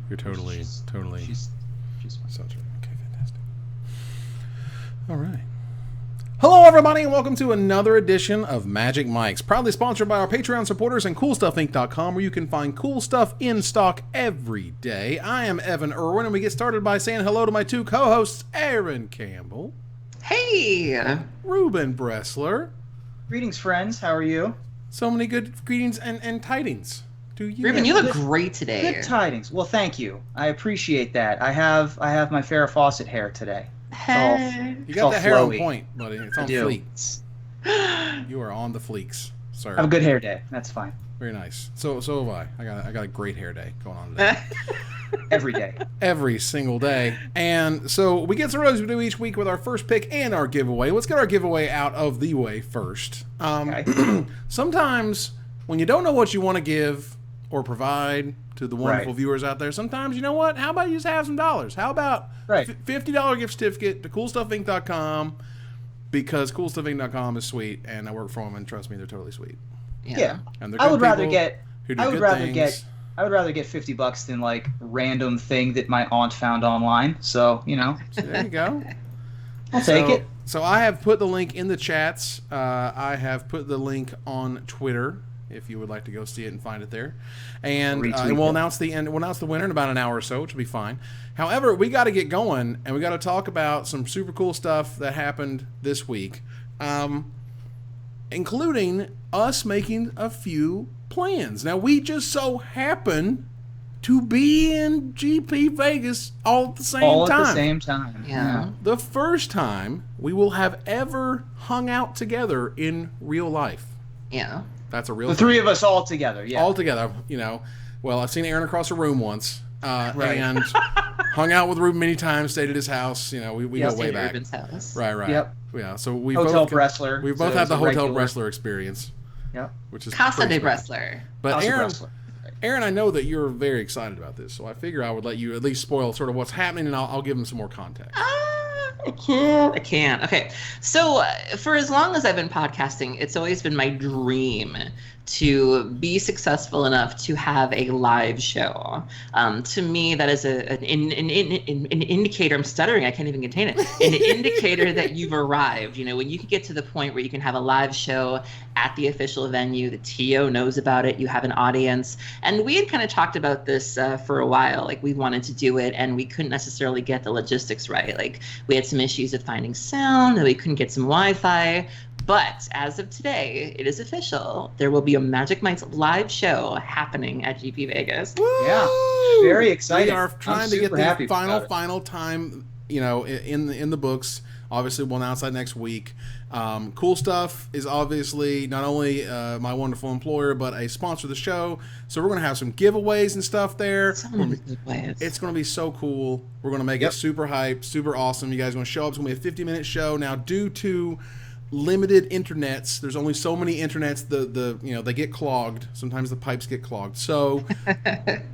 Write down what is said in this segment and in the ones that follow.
You're totally. She's such a okay, fantastic. All right. Hello, everybody, and welcome to another edition of Magic Mics, proudly sponsored by our Patreon supporters and CoolStuffInc.com, where you can find cool stuff in stock every day. I am Evan Irwin, and we get started by saying hello to my two co-hosts, Aaron Campbell. Hey! Ruben Bressler. Greetings, friends. How are you? So many good greetings and tidings. Do you? Ruben, you look great today. Good tidings. Well, thank you. I appreciate that. I have my Farrah Fawcett hair today. Hey. You got the hair flowy. on point, buddy. It's on fleeks. You are on the fleeks, sir. I have a good hair day. That's fine. Very nice. So have I. I got a great hair day going on today. Every day. Every single day. And so we get started as we do each week with our first pick and our giveaway. Let's get our giveaway out of the way first. Okay. Sometimes when you don't know what you want to give or provide to the wonderful viewers out there, sometimes, you know what? How about you just have some dollars? How about $50 gift certificate to CoolStuffInc.com, because CoolStuffInc.com is sweet, and I work for them, and trust me, they're totally sweet. Yeah. And they're I would rather get $50 $50 than like random thing that my aunt found online. So, you know. So there you go. I'll take it. So I have put the link in the chats. I have put the link on Twitter, if you would like to go see it and find it there. And we'll announce the winner in about an hour or so, which will be fine. However, we got to get going, and we got to talk about some super cool stuff that happened this week, including us making a few plans. Now, we just so happen to be in GP Vegas all at the same time. All at the same time. Yeah. The first time we will have ever hung out together in real life. Yeah. That's a real The thing. three of us all together, yeah. All together, you know. Well, I've seen Aaron across the room once, and hung out with Ruben many times, stayed at his house. You know, we go way back. Ruben's house. Right. Yep. Yeah, so we Hotel both Bressler. We both So have the it's a Hotel regular. Bressler experience. Yep. Which is Casa pretty de special. Bressler. But Casa Aaron, Bressler. Aaron, I know that you're very excited about this, so I figure I would let you at least spoil sort of what's happening, and I'll give him some more context. I can't. Okay. So for as long as I've been podcasting, it's always been my dream to be successful enough to have a live show. To me, that is an indicator. I'm stuttering. I can't even contain it. An indicator that you've arrived. You know, when you can get to the point where you can have a live show at the official venue, the TO knows about it, you have an audience. And we had kind of talked about this for a while. Like, we wanted to do it, and we couldn't necessarily get the logistics right. Like, we had some issues with finding sound, and we couldn't get some Wi-Fi. But as of today, it is official. There will be a Magic Mics live show happening at GP Vegas. Woo! Yeah. Very excited. We are trying to get happy the final time, you know, in the books. Obviously, we'll announce that next week. Cool Stuff is obviously not only my wonderful employer, but a sponsor of the show. So we're going to have some giveaways and stuff there. It's going to be so cool. We're going to make it super hype, super awesome. You guys are going to show up. It's going to be a 50-minute show. Now, due to limited internets, there's only so many internets, they get clogged. Sometimes the pipes get clogged. So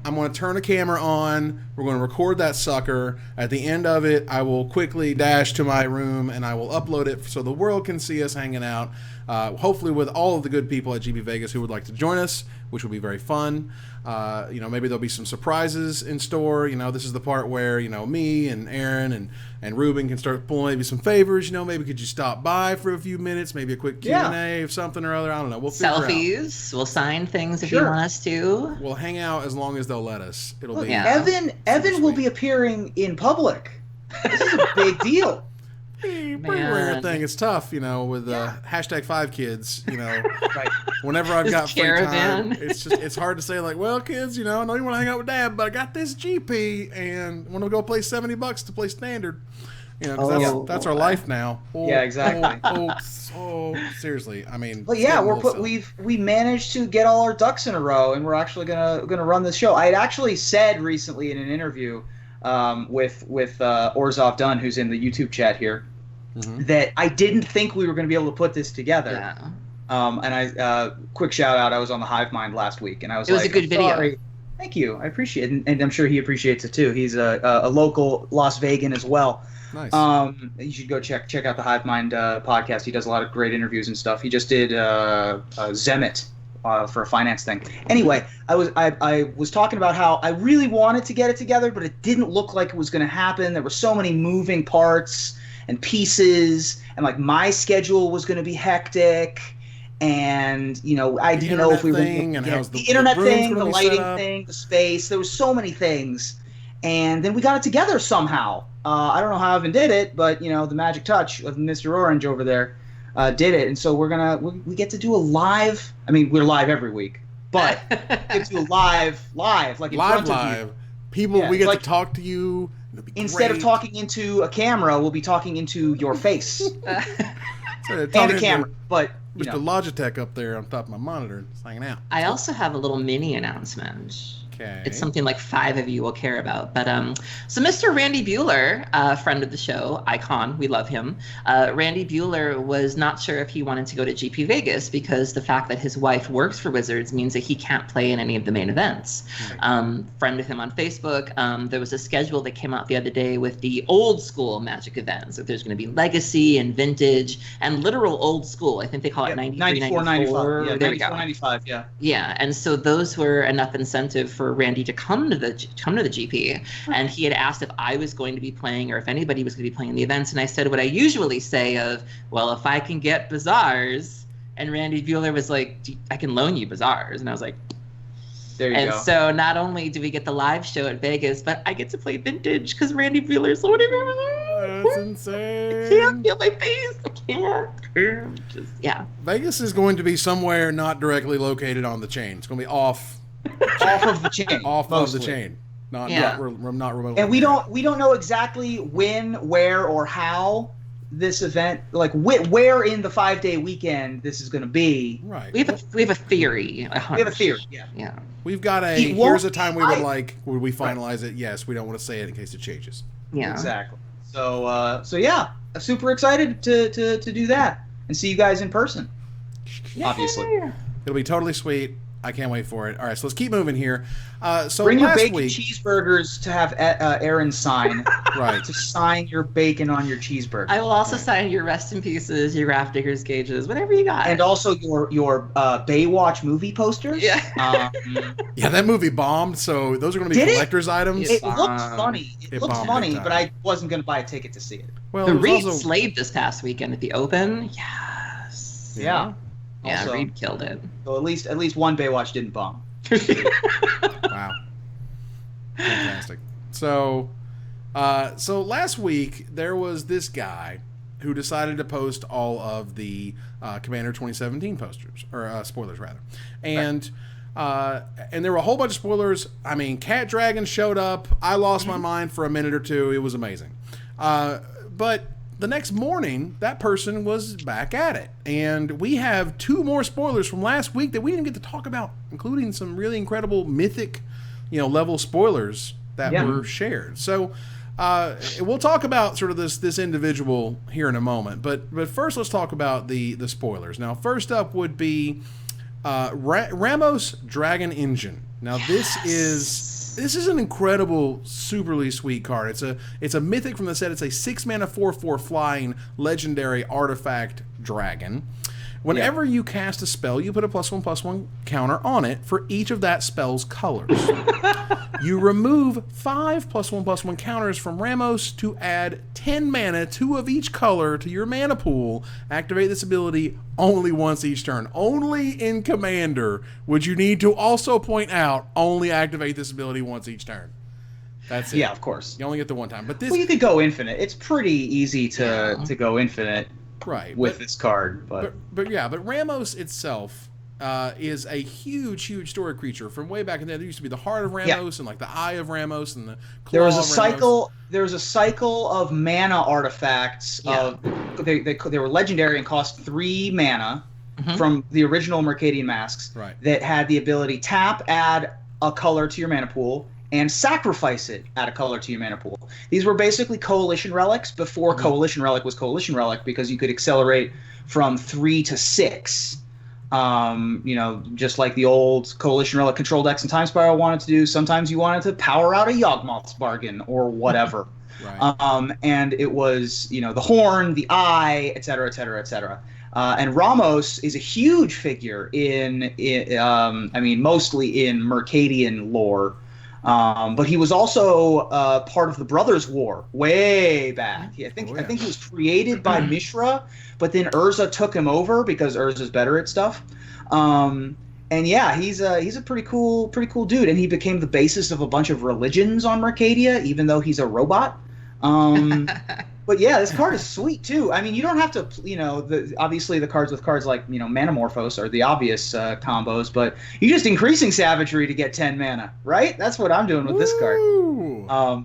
I'm going to turn a camera on. We're going to record that sucker. At the end of it, I will quickly dash to my room and I will upload it so the world can see us hanging out. Hopefully with all of the good people at GP Vegas who would like to join us, which will be very fun. Maybe there'll be some surprises in store. You know, this is the part where, you know, me and Aaron and Ruben can start pulling maybe some favors. You know, maybe could you stop by for a few minutes, maybe a quick Q&A of something or other. I don't know. We'll figure selfies. We'll sign things if you want us to. We'll hang out as long as they'll let us. It'll be Evan will be appearing in public. This is a big deal. Pretty rare thing. It's tough, you know, with hashtag 5kids, you know. Whenever I've got free time, it's hard to say, like, well, kids, you know, I know you want to hang out with Dad, but I got this GP and want to go play $70 to play standard. You know, because that's our life now. Yeah, exactly. Seriously, I mean. But yeah, we managed to get all our ducks in a row, and we're actually gonna run this show. I had actually said recently in an interview with Orzov Dunn, who's in the YouTube chat here, that I didn't think we were going to be able to put this together. Yeah. And I quick shout out, I was on the Hive Mind last week, and I was It was a good video. Sorry. Thank you, I appreciate it, and I'm sure he appreciates it too. He's a local Las Vegan as well. Nice. You should go check out the Hive Mind podcast. He does a lot of great interviews and stuff. He just did Zemet for a finance thing. Anyway, I was talking about how I really wanted to get it together, but it didn't look like it was going to happen. There were so many moving parts and pieces, and like my schedule was going to be hectic. And I didn't know if we were going to get the internet thing, the lighting thing, the space. There was so many things, and then we got it together somehow. I don't know how Evan did it, but the magic touch of Mr. Orange over there did it. And so we get to do a live. I mean, we're live every week, but we get to do a live like in front of you. People, we get to talk to you. Instead of talking into a camera, we'll be talking into your face and a camera, but. Mr. Logitech up there on top of my monitor, just hanging out. I also have a little mini announcement. Okay. It's something like 5 of you will care about. But so Mr. Randy Bueller, friend of the show, icon, we love him. Randy Bueller was not sure if he wanted to go to GP Vegas because the fact that his wife works for Wizards means that he can't play in any of the main events. Right. Friend of him on Facebook. There was a schedule that came out the other day with the old school Magic events. So there's going to be Legacy and Vintage and literal old school. I think they call it 94, 95. Yeah, there we go. 95, yeah. Yeah, and so those were enough incentive for Randy to come to the GP, and he had asked if I was going to be playing or if anybody was going to be playing the events, and I said what I usually say of, well, if I can get Bazaars, and Randy Bueller was like, I can loan you Bazaars, and I was like, there you go. And so not only do we get the live show at Vegas, but I get to play Vintage because Randy Bueller's loading over. That's insane. I can't feel my face. I can't. Just, yeah. Vegas is going to be somewhere not directly located on the chain. It's going to be off of the chain. Off mostly. Of the chain. Not remotely. And we don't know exactly when, where, or how this event, like where in the 5-day weekend this is going to be. Right. We have a theory. We have a theory. Yeah. Yeah. We've got here's a time we would like. Would we finalize it? Yes. We don't want to say it in case it changes. Yeah. Exactly. So yeah, I'm super excited to do that and see you guys in person. Obviously. It'll be totally sweet. I can't wait for it. All right, so let's keep moving here. So bring your last bacon week, cheeseburgers to have Aaron sign. Right. To sign your bacon on your cheeseburger. I will also sign your Rest in Pieces, your Graph Diggers gauges, whatever you got. And also your Baywatch movie posters. Yeah. Yeah, that movie bombed, so those are going to be collector's items. It looked funny. It looked funny, but I wasn't going to buy a ticket to see it. Well, the Reed slayed this past weekend at the Open. Yes. Yeah. Yeah, Also, Reed killed it. So at least one Baywatch didn't bomb. Wow. Fantastic. So last week there was this guy who decided to post all of the Commander 2017 posters or spoilers rather, and there were a whole bunch of spoilers. I mean, Cat Dragon showed up. I lost my mind for a minute or two. It was amazing, but. The next morning, that person was back at it. And we have 2 more spoilers from last week that we didn't get to talk about, including some really incredible mythic, level spoilers that were shared. So we'll talk about sort of this individual here in a moment. But first, let's talk about the spoilers. Now, first up would be Ramos Dragon Engine. Now, this is an incredible, superly sweet card. It's a mythic from the set. It's a 6-mana 4/4 flying legendary artifact dragon. Whenever you cast a spell, you put a +1/+1 counter on it for each of that spell's colors. You remove 5 +1/+1 counters from Ramos to add 10 mana, 2 of each color, to your mana pool. Activate this ability only once each turn. Only in Commander would you need to also point out only activate this ability once each turn. That's it. Yeah, of course. You only get the one time. But this, well, you could go infinite. It's pretty easy to go infinite. Right, with this card, but Ramos itself is a huge story creature from way back in there. There used to be the Heart of Ramos and like the Eye of Ramos and the Claw there was a of cycle. There was a cycle of mana artifacts. They were legendary and cost 3 mana from the original Mercadian Masks. Right. That had the ability tap, add a color to your mana pool, and sacrifice it, add a color to your mana pool. These were basically Coalition Relics before Coalition Relic was Coalition Relic, because you could accelerate from 3 to 6. Just like the old Coalition Relic control decks and Time Spiral wanted to do. Sometimes you wanted to power out a Yawgmoth's Bargain or whatever. Right. And it was, the Horn, the Eye, etc., etc., etc. And Ramos is a huge figure mostly in Mercadian lore. But he was also part of the Brothers' War way back. I think he was created by Mishra, but then Urza took him over because Urza's better at stuff. And yeah, he's a pretty cool dude, and he became the basis of a bunch of religions on Mercadia, even though he's a robot. But yeah, this card is sweet too. I mean, you don't have to, obviously the cards with cards like, Manamorphose are the obvious combos, but you're just increasing Savagery to get 10 mana, right? That's what I'm doing with this card.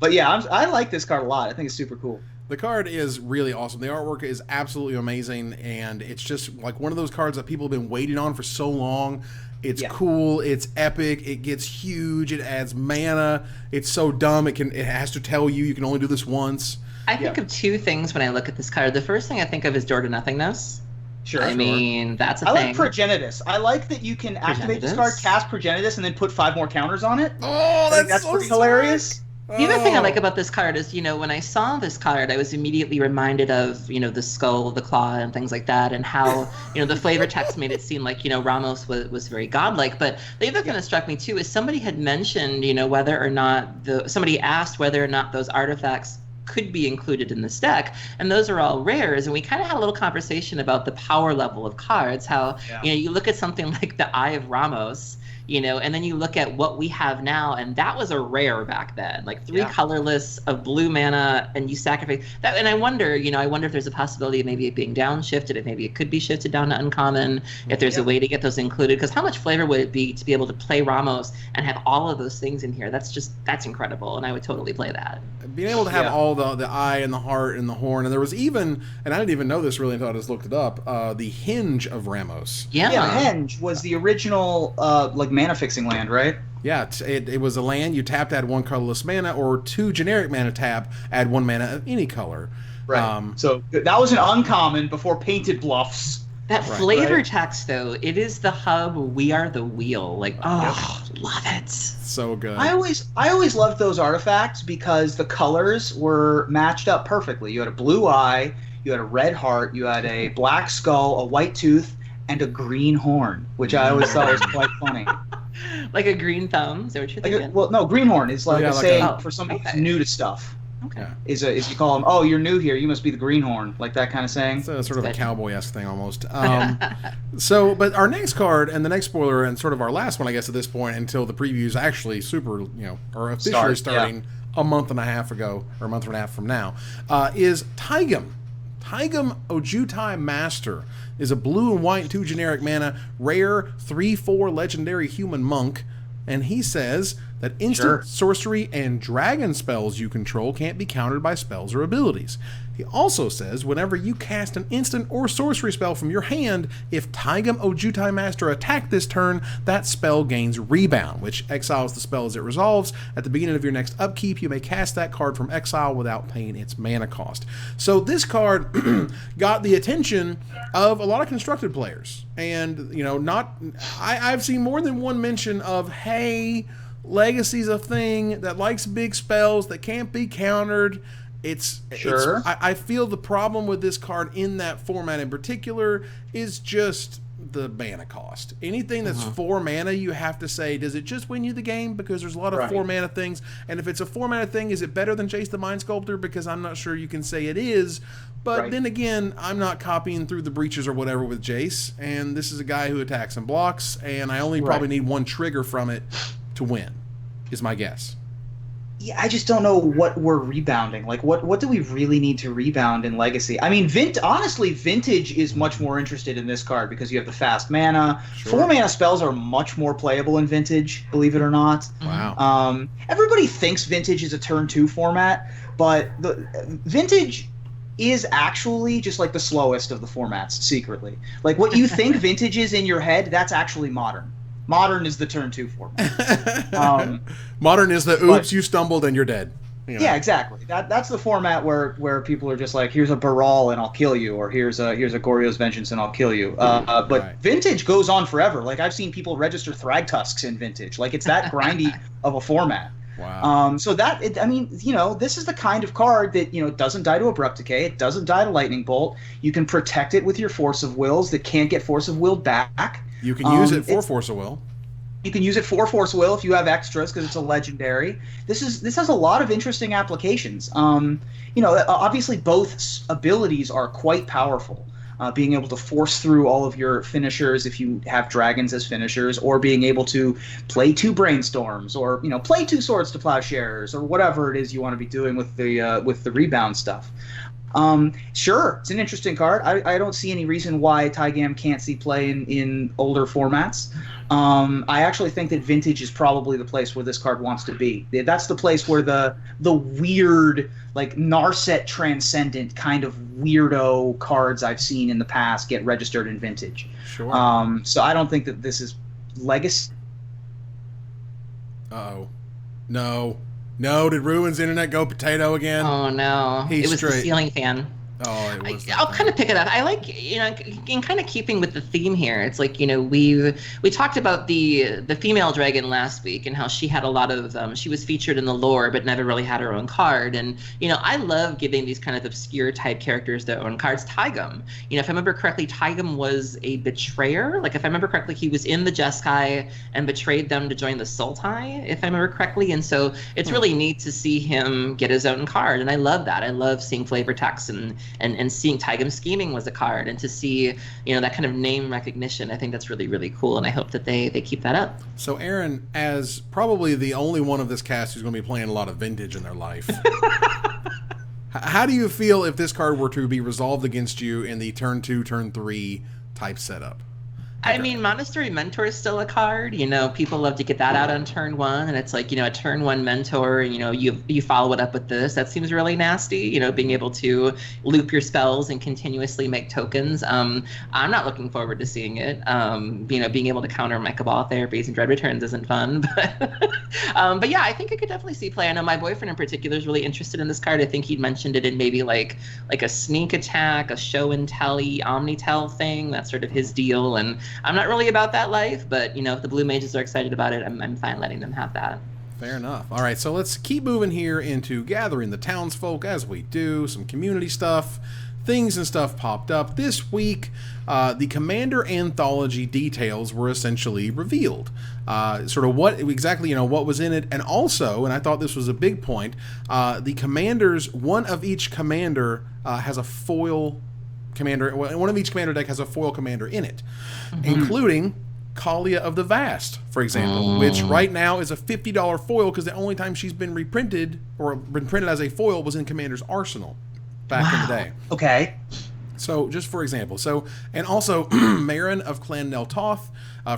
But yeah, I like this card a lot. I think it's super cool. The card is really awesome. The artwork is absolutely amazing, and it's just like one of those cards that people have been waiting on for so long. It's cool. It's epic. It gets huge. It adds mana. It's so dumb. It has to tell you can only do this once. I think of two things when I look at this card. The first thing I think of is Door to Nothingness. Sure. Mean, that's a thing. I like Progenitus. I like that you can activate this card, cast Progenitus, and then put 5 more counters on it. Oh, that's so pretty hilarious. The other thing I like about this card is, when I saw this card, I was immediately reminded of, the skull, the claw, and things like that, and how, the flavor text made it seem like, Ramos was very godlike. But the other thing that struck me, too, is somebody had mentioned, whether or not somebody asked whether or not those artifacts could be included in this deck, and those are all rares, and we kind of had a little conversation about the power level of cards, how you look at something like the Eye of Ramos, and then you look at what we have now, and that was a rare back then, like 3 colorless of blue mana, and you sacrifice that. And I wonder if there's a possibility of maybe it being downshifted, if maybe it could be shifted down to uncommon, if there's a way to get those included, because how much flavor would it be to be able to play Ramos and have all of those things in here? That's incredible, and I would totally play that. Being able to have all the eye and the heart and the horn, and there was even, and I didn't even know this really until I just looked it up, the Hinge of Ramos. Henge was the original mana fixing land, right? Yeah, it was a land you tapped, add 1 colorless mana, or 2 generic mana tap, add 1 mana of any color. Right. So that was an uncommon before Painted Bluffs. That flavor text, though, it is the hub. We are the wheel. Like, love it. So good. I always loved those artifacts because the colors were matched up perfectly. You had a blue eye, you had a red heart, you had a black skull, a white tooth, and a green horn, which I always thought was quite funny. Like a green thumb? Is that what you're thinking? Well, no, greenhorn is like a saying for somebody who's new to stuff. Okay. Is you call them, you're new here, you must be the greenhorn, like that kind of saying. It's sort of a cowboy-esque thing almost. But our next card and the next spoiler and sort of our last one, I guess, at this point until the previews actually are officially starting a month and a half ago, or a month and a half from now, is Taigam. Taigam Ojutai Master is a blue and white 2 generic mana, rare 3/4 legendary human monk, and he says that instant sorcery and dragon spells you control can't be countered by spells or abilities. He also says whenever you cast an instant or sorcery spell from your hand, if Taigam Ojutai Master attacked this turn, that spell gains rebound, which exiles the spell as it resolves. At the beginning of your next upkeep, you may cast that card from exile without paying its mana cost. So this card got the attention of a lot of constructed players. And, I've seen more than one mention of, hey, Legacy's a thing that likes big spells that can't be countered. I feel the problem with this card in that format in particular is just the mana cost. Anything that's 4 mana, you have to say, does it just win you the game? Because there's a lot of 4 mana things. And if it's a 4 mana thing, is it better than Jace the Mind Sculptor? Because I'm not sure you can say it is. But then again, I'm not copying through the breaches or whatever with Jace. And this is a guy who attacks and blocks. And I only probably need 1 trigger from it to win, is my guess. Yeah, I just don't know what we're rebounding. Like, what do we really need to rebound in Legacy? I mean, honestly, Vintage is much more interested in this card because you have the fast mana. 4 mana spells are much more playable in Vintage, believe it or not. Wow. Everybody thinks Vintage is a turn 2 format, but the Vintage is actually just like the slowest of the formats, secretly. Like, what you think Vintage is in your head, that's actually Modern. Modern is the turn 2 format. Modern is the oops, you stumbled and you're dead. Yeah, exactly. That's the format where people are just like, here's a Baral and I'll kill you, or here's a Goryo's Vengeance and I'll kill you. But Vintage goes on forever. Like, I've seen people register Thragtusks in Vintage. Like, it's that grindy of a format. Wow. So I mean, this is the kind of card that, doesn't die to Abrupt Decay. It doesn't die to Lightning Bolt. You can protect it with your Force of Wills that can't get Force of Willed back. You can use it for Force of Will. You can use it for Force of Will if you have extras because it's a legendary. This has a lot of interesting applications. Obviously both abilities are quite powerful. Being able to force through all of your finishers if you have dragons as finishers, or being able to play 2 brainstorms, or play 2 swords to plowshares, or whatever it is you want to be doing with the rebound stuff. Sure, it's an interesting card. I don't see any reason why Taigam can't see play in older formats. I actually think that Vintage is probably the place where this card wants to be. That's the place where the weird, like, Narset Transcendent kind of weirdo cards I've seen in the past get registered in Vintage. Sure. So I don't think that this is Legacy. Uh-oh. No, did Ruin's internet go potato again? Oh no, it was the ceiling fan. Oh, it was. I'll kind of pick it up. I like, in kind of keeping with the theme here. It's like, we talked about the female dragon last week and how she had a lot of she was featured in the lore but never really had her own card. And I love giving these kind of obscure type characters their own cards. Taigam, if I remember correctly, Taigam was a betrayer. Like, if I remember correctly, he was in the Jeskai and betrayed them to join the Sultai, if I remember correctly. And so it's really neat to see him get his own card, and I love that. I love seeing flavor text and seeing Taigam Scheming was a card, and to see that kind of name recognition. I think that's really, really cool, and I hope that they keep that up. So Aaron, as probably the only one of this cast who's going to be playing a lot of Vintage in their life, how do you feel if this card were to be resolved against you in the turn 2, turn 3 type setup? I mean, Monastery Mentor is still a card. People love to get that out on turn 1, and it's like, a turn 1 mentor, you follow it up with this. That seems really nasty, being able to loop your spells and continuously make tokens. I'm not looking forward to seeing it. Being able to counter Mecha Ball therapies and Dread Returns isn't fun, but yeah, I think I could definitely see play. I know my boyfriend in particular is really interested in this card. I think he'd mentioned it in maybe like a sneak attack, a show and telly, Omnitel thing. That's sort of his deal, and I'm not really about that life, but if the Blue Mages are excited about it, I'm fine letting them have that. Fair enough. All right, so let's keep moving here into gathering the townsfolk as we do. Some community stuff, things and stuff popped up. This week, the Commander Anthology details were essentially revealed. Sort of what exactly, what was in it. And also, and I thought this was a big point, the commanders, one of each commander has a foil commander. One of each commander deck has a foil commander in it, including Kalia of the Vast, for example, which right now is a $50 foil because the only time she's been reprinted or been printed as a foil was in Commander's Arsenal back in the day. Okay. So, just for example. So, and also Marin of Clan Neltoth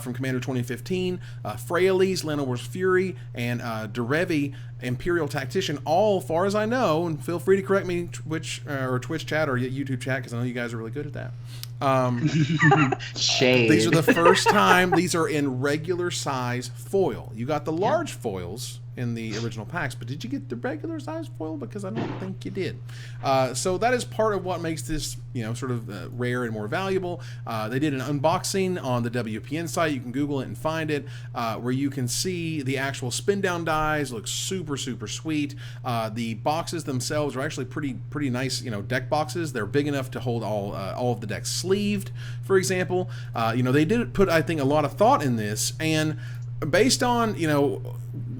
from Commander 2015, Freyalise, Llanowar's Fury, and Derevi, Imperial Tactician, all far as I know, and feel free to correct me, Twitch chat or YouTube chat, because I know you guys are really good at that. Shade. These are the first time these are in regular size foil. You got the large foils in the original packs, but did you get the regular size foil? Because I don't think you did. So that is part of what makes this, sort of rare and more valuable. They did an unboxing on the WPN site. You can Google it and find it, where you can see the actual spin down dies. Look super, super sweet. The boxes themselves are actually pretty nice, deck boxes. They're big enough to hold all of the decks sleeved, for example. They did put, I think, a lot of thought in this, and based on,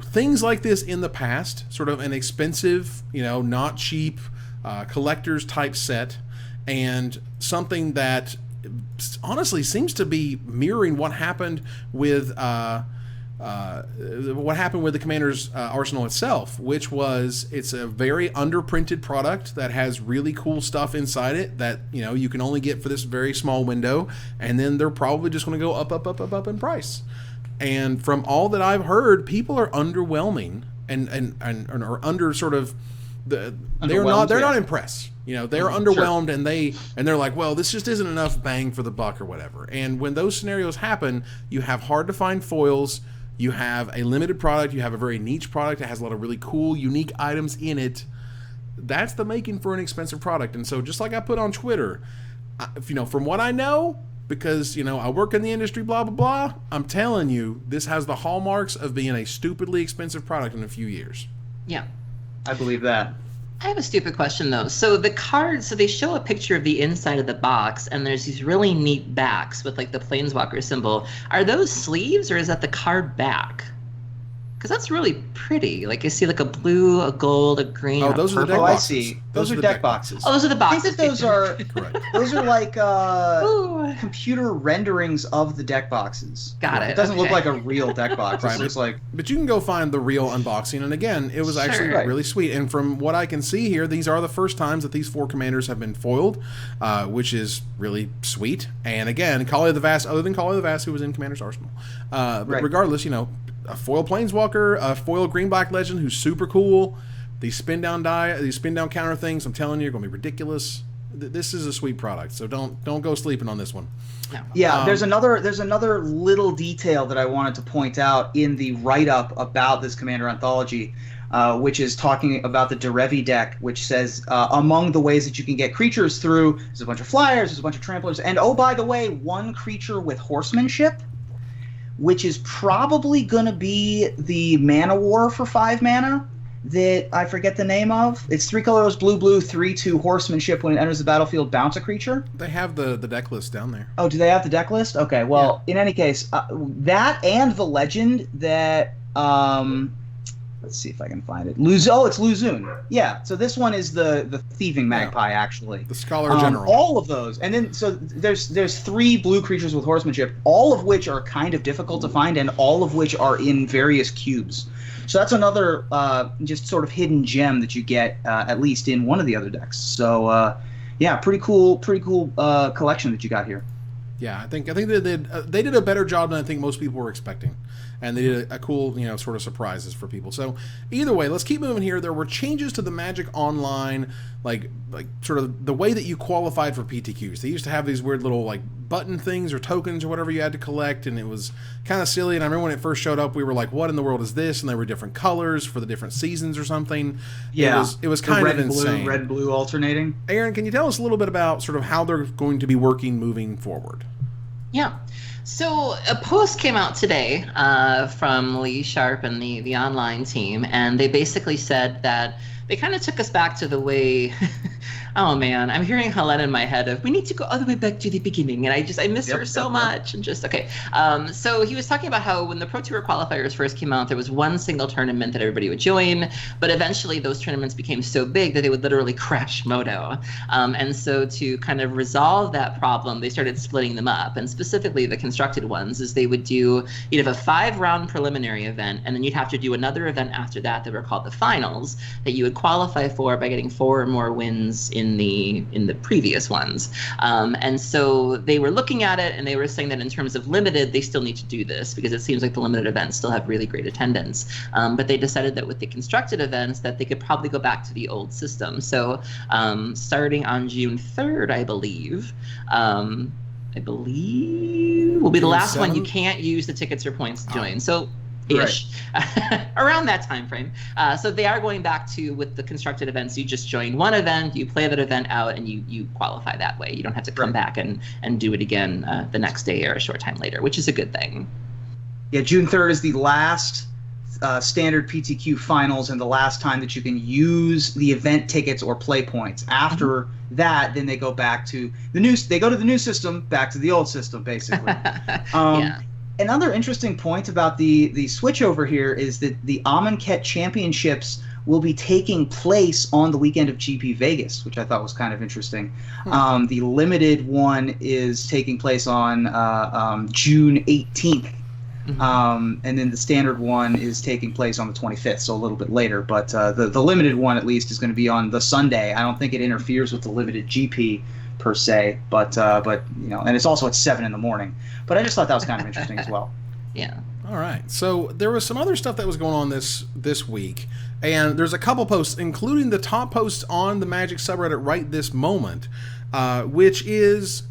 things like this in the past, sort of an expensive, not cheap collector's type set, and something that honestly seems to be mirroring what happened with the Commander's Arsenal itself, which was, it's a very underprinted product that has really cool stuff inside it that you can only get for this very small window, and then they're probably just going to go up in price. And from all that I've heard, people are underwhelming and are under sort of they're not impressed. They're underwhelmed, and they're like, well, this just isn't enough bang for the buck or whatever. And when those scenarios happen, you have hard to find foils, you have a limited product, you have a very niche product that has a lot of really cool, unique items in it. That's the making for an expensive product. And so, just like I put on Twitter, from what I know, because, I work in the industry, blah, blah, blah. I'm telling you, this has the hallmarks of being a stupidly expensive product in a few years. Yeah. I believe that. I have a stupid question, though. So the cards, they show a picture of the inside of the box, and there's these really neat backs with, like, the Planeswalker symbol. Are those sleeves, or is that the card back? Because that's really pretty. Like, I see, like, a blue, a gold, a green, Oh, those are the deck Oh, boxes. I see. Those are deck boxes. Oh, those are the I boxes. think that those are Correct. those are like Ooh. computer renderings of the deck boxes. Got it. It doesn't look okay. like a real deck box. Right. It looks like But you can go find the real unboxing, and again, it was actually Sure. really sweet. And from what I can see here, these are the first times that these 4 commanders have been foiled, which is really sweet. And again, Kali of the Vast, other than Kali of the Vast, who was in Commander's Arsenal. But Right. regardless, a foil Planeswalker, a foil Green-Black Legend who's super cool. These spin down counter things, I'm telling you, are going to be ridiculous. This is a sweet product, so don't go sleeping on this one. No. Yeah, there's another little detail that I wanted to point out in the write-up about this Commander Anthology, which is talking about the Derevi deck, which says among the ways that you can get creatures through, there's a bunch of flyers, there's a bunch of tramplers, and oh, by the way, one creature with horsemanship, which is probably going to be the Mana War for 5 mana that I forget the name of. It's 3 colors, blue, 3/2 horsemanship. When it enters the battlefield, bounce a creature. They have the deck list down there. Oh, do they have the deck list? Okay, well, in any case, that and the legend that let's see if I can find it. It's Luzun. Yeah, so this one is the thieving magpie, actually. The Scholar General. All of those, and then so there's 3 blue creatures with horsemanship, all of which are kind of difficult to find, and all of which are in various cubes. So that's another just sort of hidden gem that you get at least in one of the other decks. So yeah, pretty cool collection that you got here. Yeah, I think they did a better job than I think most people were expecting, and they did a cool sort of surprises for people. So either way, let's keep moving here. There were changes to the Magic Online, like sort of the way that you qualified for PTQs. They used to have these weird little like button things or tokens or whatever you had to collect, and it was kind of silly. And I remember when it first showed up, we were like, "What in the world is this?" And there were different colors for the different seasons or something. Yeah, it was kind of insane. Red and blue alternating. Aaron, can you tell us a little bit about sort of how they're going to be working moving forward? Yeah. So a post came out today from Lee Sharp and the online team, and they basically said that they kind of took us back to the way oh man, I'm hearing Helena in my head of we need to go all the way back to the beginning, and I miss her so much. And just okay. So he was talking about how when the Pro Tour qualifiers first came out, there was one single tournament that everybody would join, but eventually those tournaments became so big that they would literally crash Moto. And so to kind of resolve that problem, they started splitting them up, and specifically the constructed ones is they would do you'd have a 5-round preliminary event, and then you'd have to do another event after that were called the finals that you would qualify for by getting 4 or more wins in the previous ones. And so they were looking at it and they were saying that in terms of limited, they still need to do this because it seems like the limited events still have really great attendance. But they decided that with the constructed events that they could probably go back to the old system. So starting on June 3rd, I believe will be the last one you can't use the tickets or points to join. So ish, right. Around that time frame. So they are going back to with the constructed events. You just join one event, you play that event out, and you qualify that way. You don't have to come back and do it again the next day or a short time later, which is a good thing. Yeah, June 3rd is the last standard PTQ finals and the last time that you can use the event tickets or play points. After that, then they go back to the new. They go to the new system, back to the old system, basically. Yeah. Another interesting point about the switch over here is that the Amonkhet Championships will be taking place on the weekend of GP Vegas, which I thought was kind of interesting. The limited one is taking place on June 18th. And then the standard one is taking place on the 25th, so a little bit later. But the limited one, at least, is going to be on the Sunday. I don't think it interferes with the limited GP per se, but and it's also at 7 in the morning. But I just thought that was kind of interesting as well. Yeah. All right. So there was some other stuff that was going on this week, and there's a couple posts, including the top post on the Magic subreddit right this moment, which is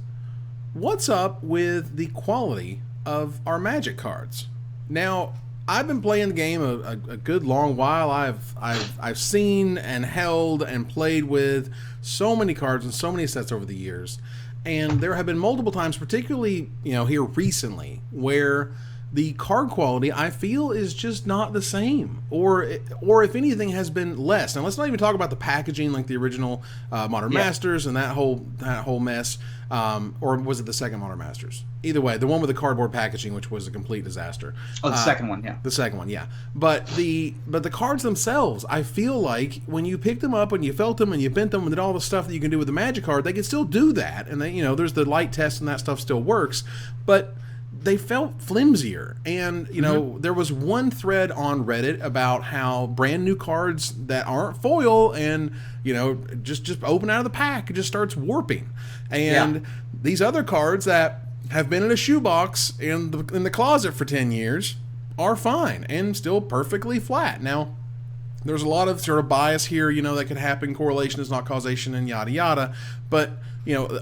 what's up with the quality of our Magic cards. Now, I've been playing the game a good long while. I've seen and held and played with so many cards and so many sets over the years, And there have been multiple times, particularly, here recently, where the card quality, I feel, is just not the same, or if anything, has been less. Now, let's not even talk about the packaging, like the original Modern Masters and that whole mess, or was it the second Modern Masters? Either way, the one with the cardboard packaging, which was a complete disaster. Oh, the second one, yeah. The second one, yeah. But the cards themselves, I feel like when you picked them up and you felt them and you bent them and did all the stuff that you can do with the Magic card, they could still do that, and they, there's the light test and that stuff still works, but they felt flimsier. And there was one thread on Reddit about how brand new cards that aren't foil and just open out of the pack, it just starts warping. And these other cards that have been in a shoebox in the closet for 10 years are fine and still perfectly flat. Now, there's a lot of sort of bias here, that could happen. Correlation is not causation, and yada yada. But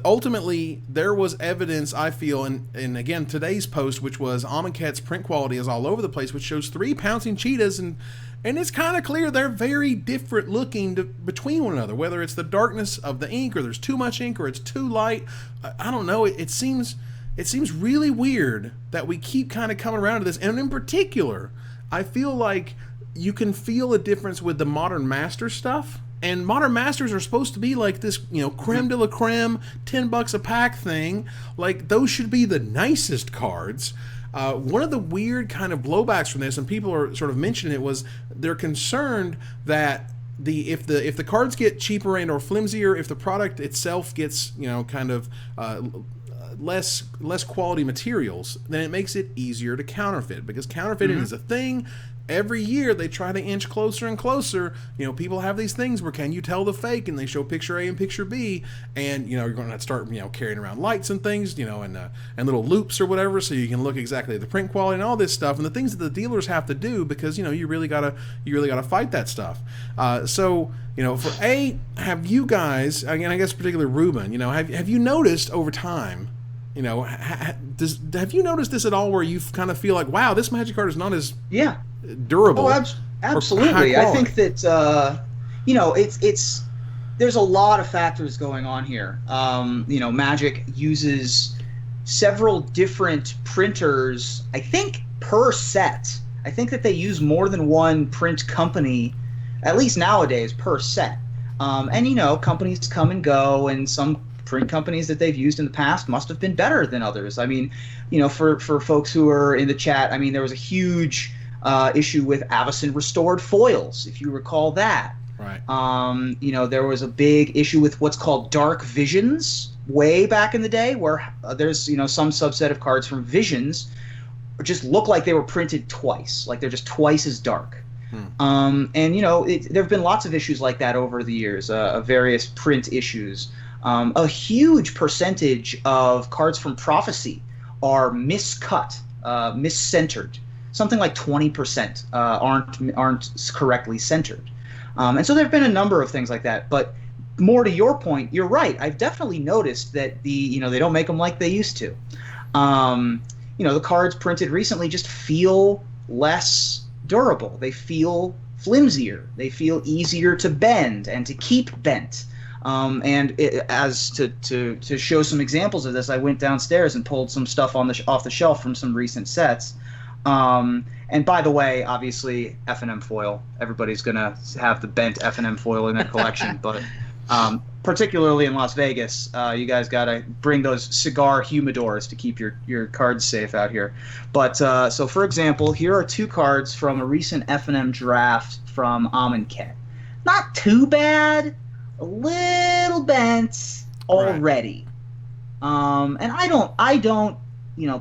ultimately, there was evidence, I feel, and again, today's post, which was Amonkhet's print quality is all over the place, which shows 3 pouncing cheetahs, and it's kind of clear they're very different looking between one another, whether it's the darkness of the ink, or there's too much ink, or it's too light. I don't know. It seems really weird that we keep kind of coming around to this, and in particular, I feel like you can feel a difference with the Modern Master stuff. And Modern Masters are supposed to be like this, creme de la creme, $10 a pack thing. Like, those should be the nicest cards. One of the weird kind of blowbacks from this, and people are sort of mentioning it, was they're concerned that if the cards get cheaper and or flimsier, if the product itself gets kind of less quality materials, then it makes it easier to counterfeit, because counterfeiting is a thing. Every year they try to inch closer and closer. People have these things where, can you tell the fake, and they show picture A and picture B, and you're going to have to start carrying around lights and things, and little loops or whatever, so you can look exactly at the print quality and all this stuff, and the things that the dealers have to do, because you really gotta fight that stuff. So for have you guys, again, I guess particularly Ruben, have you noticed over time, have you noticed this at all, where you kind of feel like, wow, this Magic card is not as durable? Oh, absolutely. I think that it's there's a lot of factors going on here. Magic uses several different printers, I think, per set. I think that they use more than one print company, at least nowadays, per set. And companies come and go, and some print companies that they've used in the past must have been better than others. I mean, for folks who are in the chat, I mean, there was a huge issue with Avacyn restored foils, if you recall that. Right. There was a big issue with what's called Dark Visions way back in the day, where there's some subset of cards from Visions just look like they were printed twice, like they're just twice as dark. And there have been lots of issues like that over the years, various print issues. A huge percentage of cards from Prophecy are miscut, miscentered. Something like 20% aren't correctly centered. And so there have been a number of things like that. But more to your point, you're right. I've definitely noticed that they don't make them like they used to. The cards printed recently just feel less durable. They feel flimsier. They feel easier to bend and to keep bent. To show some examples of this, I went downstairs and pulled some stuff off the shelf from some recent sets. And by the way, obviously, F&M foil. Everybody's going to have the bent F&M foil in their collection. But particularly in Las Vegas, you guys got to bring those cigar humidors to keep your cards safe out here. But so, for example, here are 2 cards from a recent F&M draft from Amonkhet. Not too bad. A little bent already. Right. And I don't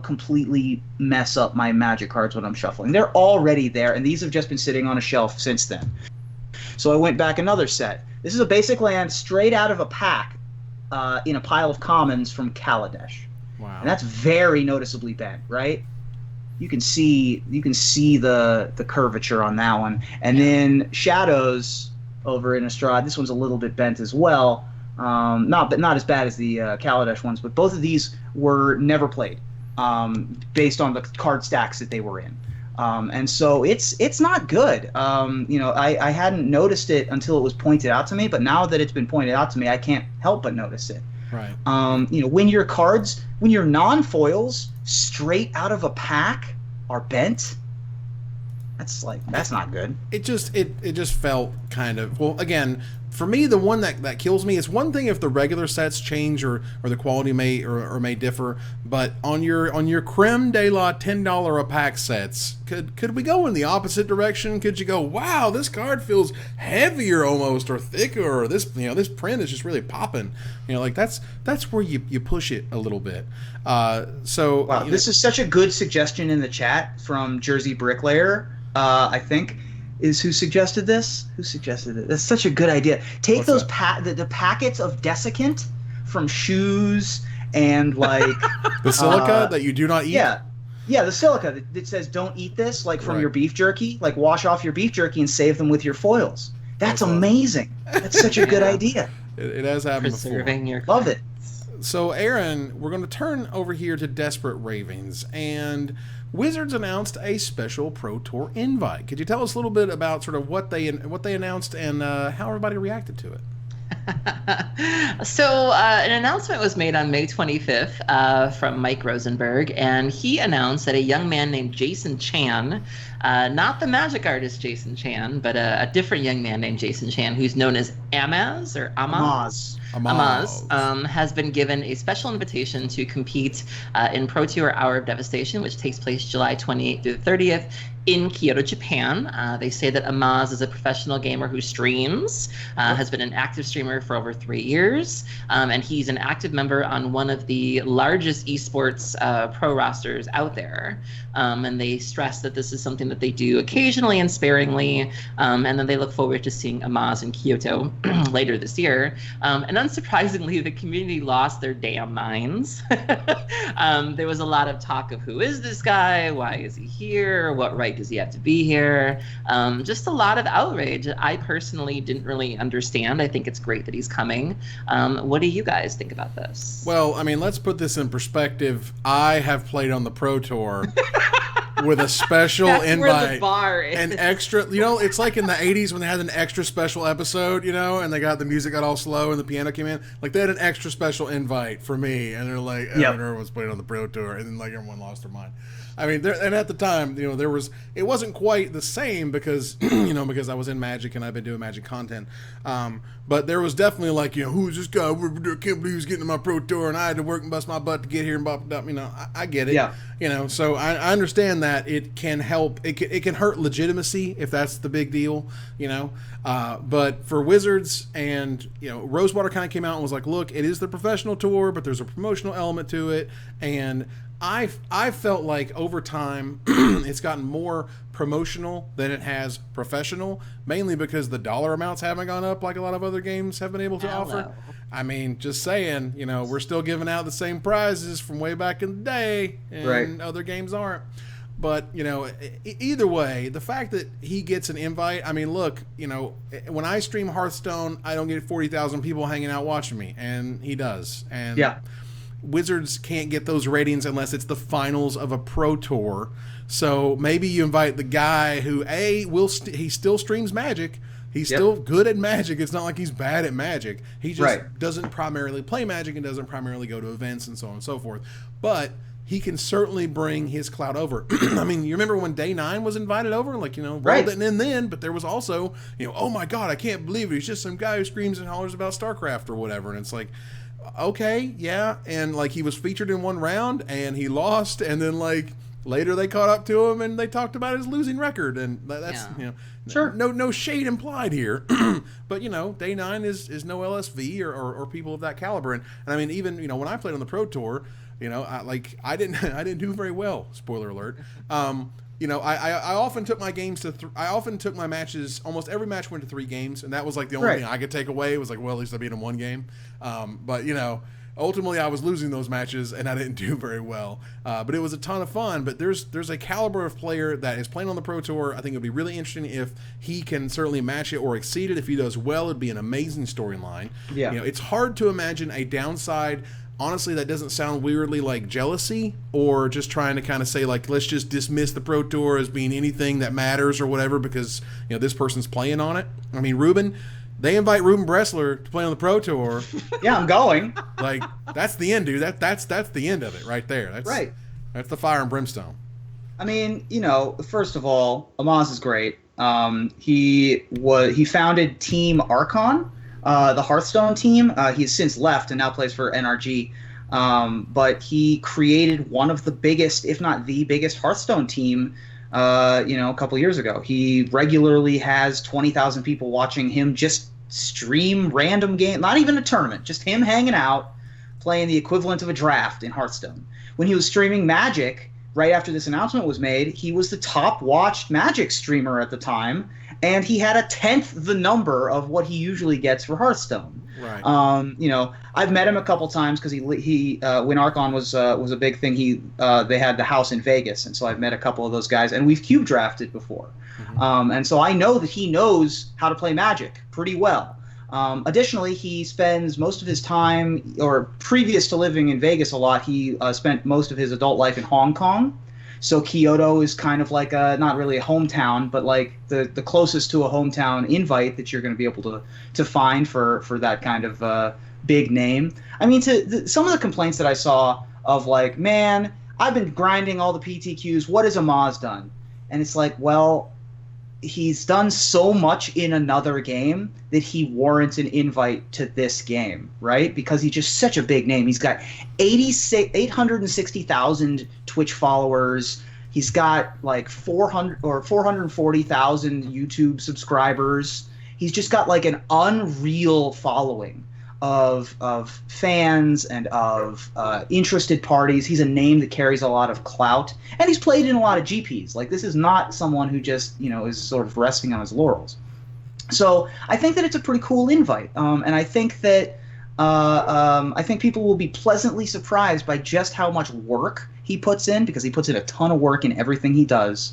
completely mess up my Magic cards when I'm shuffling. They're already there, and these have just been sitting on a shelf since then. So I went back another set. This is a basic land straight out of a pack in a pile of commons from Kaladesh. Wow. And that's very noticeably bent, right? You can see the curvature on that one. And then Shadows over in Estrad. This one's a little bit bent as well. Not as bad as the Kaladesh ones, but both of these were never played based on the card stacks that they were in. And so it's not good. I hadn't noticed it until it was pointed out to me, but now that it's been pointed out to me, I can't help but notice it. Right. When your non-foils straight out of a pack are bent, that's not good. It just felt kind of, well, again, for me, the one that kills me is one thing if the regular sets change or the quality may differ, but on your creme de la $10 a pack sets, could we go in the opposite direction? Could you go, wow, this card feels heavier almost, or thicker, or this print is just really popping? That's where you push it a little bit. This is such a good suggestion in the chat from Jersey Bricklayer. I think is who suggested this. Who suggested it? That's such a good idea. Take those the packets of desiccant from shoes and like the silica that you do not eat. Yeah, the silica that says don't eat this, like from your beef jerky. Like wash off your beef jerky and save them with your foils. That's amazing. That's such a good idea. It has happened before. Love it. So, Aaron, we're going to turn over here to Desperate Ravings, and Wizards announced a special Pro Tour invite. Could you tell us a little bit about sort of what they announced and how everybody reacted to it? So an announcement was made on May 25th from Mike Rosenberg, and he announced that a young man named Jason Chan, not the magic artist Jason Chan, but a different young man named Jason Chan, who's known as Amaz, has been given a special invitation to compete in Pro Tour Hour of Devastation, which takes place July 28th through the 30th in Kyoto, Japan. They say that Amaz is a professional gamer who streams, has been an active streamer for over 3 years, and he's an active member on one of the largest esports pro rosters out there. And they stress that this is something that they do occasionally and sparingly, and then they look forward to seeing Amaz in Kyoto later this year. And unsurprisingly, the community lost their damn minds. There was a lot of talk of who is this guy, why is he here, what right does he have to be here? Just a lot of outrage. I personally didn't really understand. I think it's great that he's coming. What do you guys think about this? Well, I mean, let's put this in perspective. I have played on the Pro Tour with a special invite. Where the bar is. An extra, it's like in the 80s when they had an extra special episode, and the music got all slow and the piano came in. Like, they had an extra special invite for me, and they're like, everyone's playing on the Pro Tour, and then like everyone lost their mind. I mean, and at the time, it wasn't quite the same because, because I was in Magic and I've been doing Magic content. But there was definitely like, who's this guy? I can't believe he's getting to my Pro Tour and I had to work and bust my butt to get here and bop it up. I get it. Yeah. So I understand that it can help. It can hurt legitimacy if that's the big deal, But for Wizards and, Rosewater kind of came out and was like, look, it is the professional tour, but there's a promotional element to it. And I felt like over time it's gotten more promotional than it has professional, mainly because the dollar amounts haven't gone up like a lot of other games have been able to offer. I mean, just saying, we're still giving out the same prizes from way back in the day, and other games aren't. But, either way, the fact that he gets an invite, I mean, look, when I stream Hearthstone, I don't get 40,000 people hanging out watching me, and he does. And Wizards can't get those ratings unless it's the finals of a Pro Tour. So maybe you invite the guy who, he still streams Magic. He's still good at Magic. It's not like he's bad at Magic. He just doesn't primarily play Magic and doesn't primarily go to events and so on and so forth. But he can certainly bring his clout over. I mean, you remember when Day 9 was invited over? Like, rolled it in then, but there was also, oh my God, I can't believe it. He's just some guy who screams and hollers about StarCraft or whatever. And it's like, okay, yeah. And like, he was featured in one round and he lost. And then like later they caught up to him and they talked about his losing record. And that's, sure. No shade implied here. But, Day 9 is no LSV or people of that caliber. And I mean, even, when I played on the Pro Tour, I didn't do very well. Spoiler alert. I often took my games I often took my matches. Almost every match went to 3 games, and that was like the only thing I could take away. It was like, well, at least I beat him 1 game. But ultimately I was losing those matches, and I didn't do very well. But it was a ton of fun. But there's a caliber of player that is playing on the Pro Tour. I think it would be really interesting if he can certainly match it or exceed it. If he does well, it'd be an amazing storyline. Yeah. It's hard to imagine a downside. Honestly, that doesn't sound weirdly like jealousy or just trying to kind of say, like, let's just dismiss the Pro Tour as being anything that matters or whatever because, this person's playing on it. I mean, Ruben, They invite Ruben Bressler to play on the Pro Tour. Yeah, I'm going. Like, that's the end, dude. That's the end of it right there. That's Right. That's the fire and brimstone. I mean, first of all, Amaz is great. He founded Team Archon, the Hearthstone team. He's since left and now plays for NRG. But he created one of the biggest, if not the biggest, Hearthstone team. A couple years ago. He regularly has 20,000 people watching him just stream random game, not even a tournament, just him hanging out, playing the equivalent of a draft in Hearthstone. When he was streaming Magic, right after this announcement was made, he was the top watched Magic streamer at the time, and he had 1/10 the number of what he usually gets for Hearthstone. Right. I've met him a couple times because he when Archon was a big thing. They had the house in Vegas, and so I've met a couple of those guys, and we've cube drafted before. And so I know that he knows how to play Magic pretty well. Additionally, he spends most of his time, or previous to living in Vegas a lot, he spent most of his adult life in Hong Kong. So Kyoto is kind of like not really a hometown, but like the closest to a hometown invite that you're going to be able to find for that kind of big name. I mean, some of the complaints that I saw of like, man, I've been grinding all the PTQs. What has Amaz done? And it's like, well, he's done so much in another game that he warrants an invite to this game, right? Because he's just such a big name. He's got 860,000 Twitch followers. He's got like 440,000 YouTube subscribers. He's just got like an unreal following of fans and of interested parties. He's a name that carries a lot of clout, and he's played in a lot of GPs. Like, this is not someone who just is sort of resting on his laurels. So I think that it's a pretty cool invite, and I think that people will be pleasantly surprised by just how much work he puts in, because he puts in a ton of work in everything he does,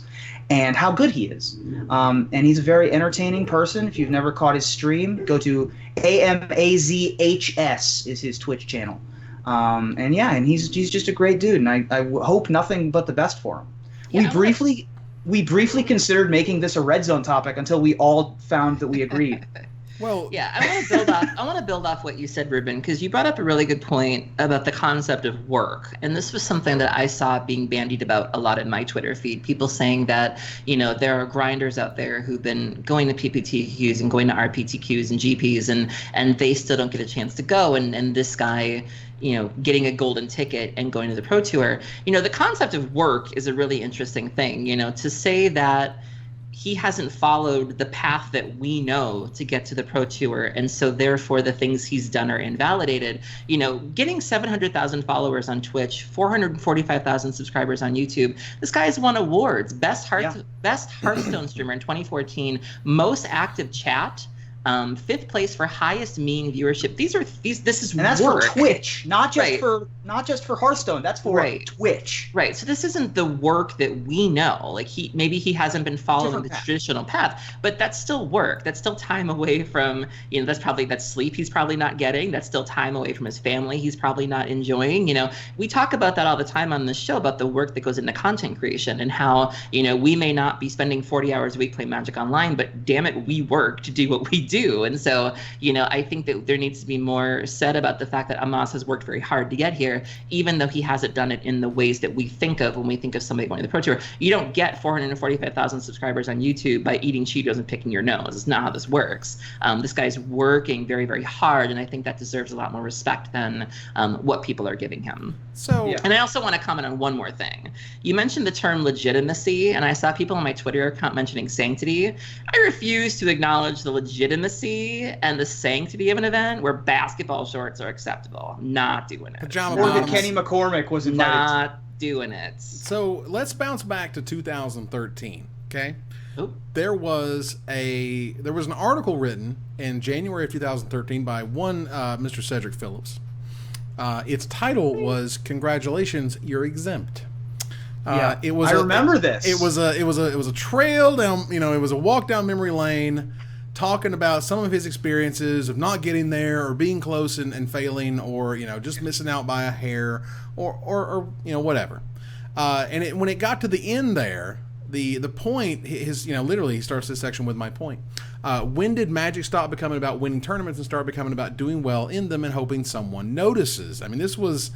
and how good he is. And he's a very entertaining person. If you've never caught his stream, go to AMAZHS is his Twitch channel. And he's just a great dude, and I hope nothing but the best for him. Yeah, we briefly considered making this a Red Zone topic until we all found that we agreed. Well, yeah, I want to build off what you said, Ruben, because you brought up a really good point about the concept of work, and this was something that I saw being bandied about a lot in my Twitter feed. People saying that there are grinders out there who've been going to PPTQs and going to RPTQs and GPs, and they still don't get a chance to go, and this guy, getting a golden ticket and going to the Pro Tour. The concept of work is a really interesting thing. To say that he hasn't followed the path that we know to get to the Pro Tour, and so therefore the things he's done are invalidated. Getting 700,000 followers on Twitch, 445,000 subscribers on YouTube. This guy's won awards: best Hearthstone streamer in 2014, most active chat. 5th place for highest mean viewership. This is and that's work. For Twitch, not just right. for Hearthstone. That's for Twitch. Right. So this isn't the work that we know. Like maybe he hasn't been following the traditional path, but that's still work. That's still time away from that's sleep he's probably not getting. That's still time away from his family he's probably not enjoying. We talk about that all the time on this show, about the work that goes into content creation, and how we may not be spending 40 hours a week playing Magic Online, but damn it, we work to do what we do. And so, I think that there needs to be more said about the fact that Amaz has worked very hard to get here, even though he hasn't done it in the ways that we think of when we think of somebody going to the Pro Tour. You don't get 445,000 subscribers on YouTube by eating Cheetos and picking your nose. It's not how this works. This guy's working very, very hard, and I think that deserves a lot more respect than what people are giving him. And I also want to comment on one more thing. You mentioned the term legitimacy, and I saw people on my Twitter account mentioning sanctity. I refuse to acknowledge the legitimacy and the sanctity of an event where basketball shorts are acceptable. I'm not doing it. Pajama Or bottoms. that Kenny McCormick was invited. Not doing it. So let's bounce back to 2013. Okay. Oop. There was an article written in January of 2013 by one Mr. Cedric Phillips. Its title was "Congratulations, You're Exempt." I remember this. It was a trail down. It was a walk down memory lane, talking about some of his experiences of not getting there, or being close and failing, or just missing out by a hair, or whatever. When it got to the end there, the point, literally he starts this section with my point. when did Magic stop becoming about winning tournaments and start becoming about doing well in them and hoping someone notices? I mean, this was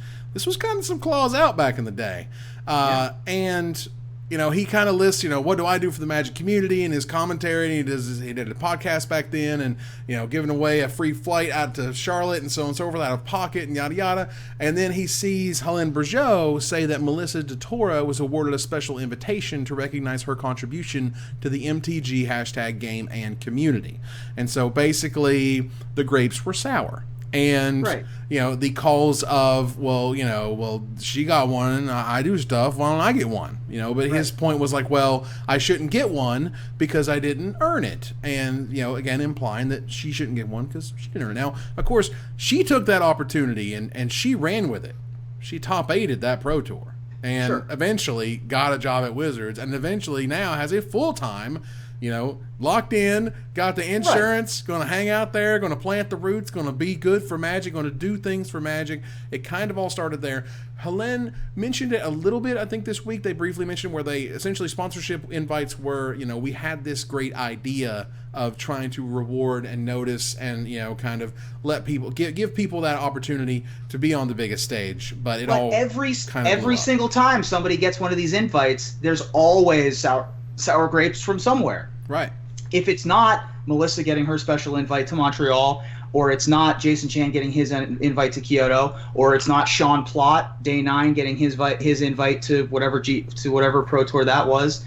kind of some claws out back in the day. And he kind of lists, what do I do for the Magic community in his commentary, and he did a podcast back then, and, giving away a free flight out to Charlotte and so on and so forth out of pocket and yada yada. And then he sees Helene Bergeau say that Melissa DeTora was awarded a special invitation to recognize her contribution to the MTG hashtag game and community. And so basically the grapes were sour. And, the calls of, well, she got one, I do stuff, why don't I get one? But his point was like, well, I shouldn't get one because I didn't earn it. And, again, implying that she shouldn't get one because she didn't earn it. Now, of course, she took that opportunity and she ran with it. She top 8'd that Pro Tour and eventually got a job at Wizards and eventually now has a full-time, locked in, got the insurance, going to hang out there, going to plant the roots, going to be good for Magic, going to do things for Magic. It kind of all started there. Helene mentioned it a little bit, I think, this week. They briefly mentioned where they essentially sponsorship invites were, we had this great idea of trying to reward and notice and, kind of let people, give people that opportunity to be on the biggest stage. But every single time somebody gets one of these invites, there's always sour grapes from somewhere. Right. If it's not Melissa getting her special invite to Montreal, or it's not Jason Chan getting his invite to Kyoto, or it's not Sean Plott, Day 9, getting his invite to whatever Pro Tour that was.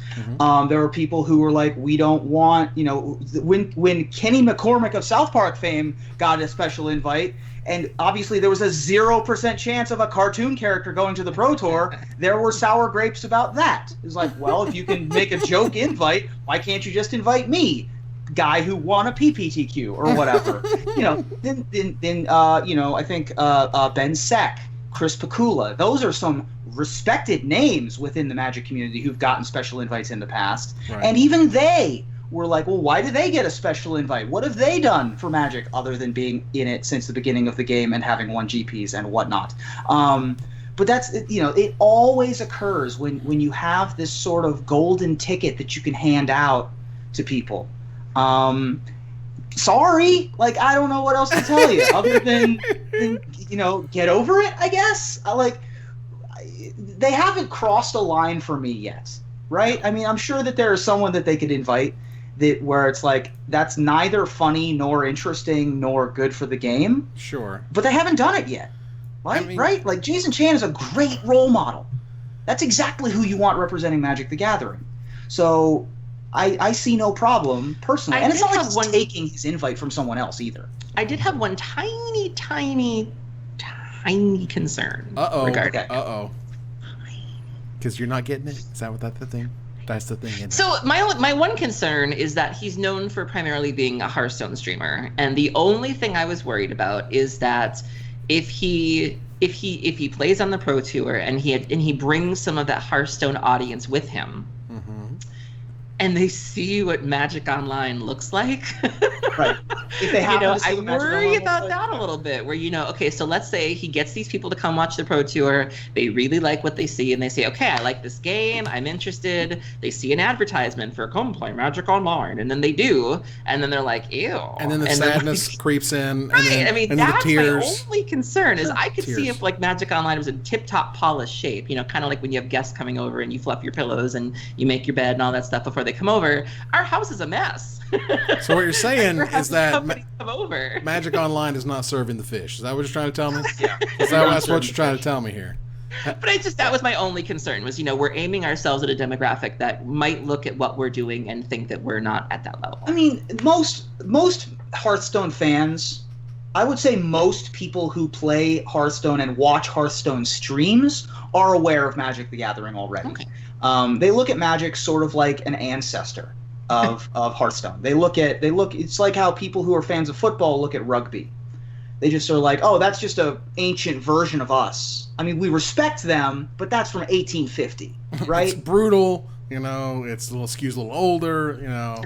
There were people who were like, we don't want, when Kenny McCormick of South Park fame got a special invite, and obviously there was a 0% chance of a cartoon character going to the Pro Tour, there were sour grapes about that. It was like, well, if you can make a joke invite, why can't you just invite me, guy who won a PPTQ or whatever? Then I think Ben Seck, Chris Pakula, those are some respected names within the Magic community who've gotten special invites in the past. Right. And even they were like, well, why did they get a special invite? What have they done for Magic other than being in it since the beginning of the game and having won GPs and whatnot? But that's, it always occurs when you have this sort of golden ticket that you can hand out to people. Sorry, I don't know what else to tell you other than get over it, I guess. They haven't crossed a line for me yet, right? I mean, I'm sure that there is someone that they could invite where it's like, that's neither funny nor interesting nor good for the game. Sure. But they haven't done it yet, right? Right? Like, Jason Chan is a great role model. That's exactly who you want representing Magic the Gathering. So I see no problem personally. And it's not like he's taking his invite from someone else either. I did have one tiny concern. Uh-oh. Because you're not getting it? Is that what that's the thing? That's the thing. So my one concern is that he's known for primarily being a Hearthstone streamer, and the only thing I was worried about is that if he plays on the Pro Tour and he brings some of that Hearthstone audience with him, and they see what Magic Online looks like. Right. If they happen to see I what Magic worry Online about looks that a little bit, where, okay, so let's say he gets these people to come watch the Pro Tour. They really like what they see, and they say, okay, I like this game. I'm interested. They see an advertisement for come play Magic Online, and then they do, and then they're like, ew. And then the sadness creeps in. Right. And that's the tears. my only concern is I could see if, Magic Online was in tip-top polished shape, kind of like when you have guests coming over and you fluff your pillows and you make your bed and all that stuff before they come over. Our house is a mess. So what you're saying is that come over. Magic Online is not serving the fish. Is that what you're trying to tell me? Yeah. That's what you're trying to tell me here. But that was my only concern was, we're aiming ourselves at a demographic that might look at what we're doing and think that we're not at that level. I mean, most Hearthstone fans, I would say most people who play Hearthstone and watch Hearthstone streams are aware of Magic the Gathering already. Okay. They look at Magic sort of like an ancestor of Hearthstone. It's like how people who are fans of football look at rugby. They just are like, oh, that's just a ancient version of us. I mean, we respect them, but that's from 1850, right? It's brutal, it's skews a little older,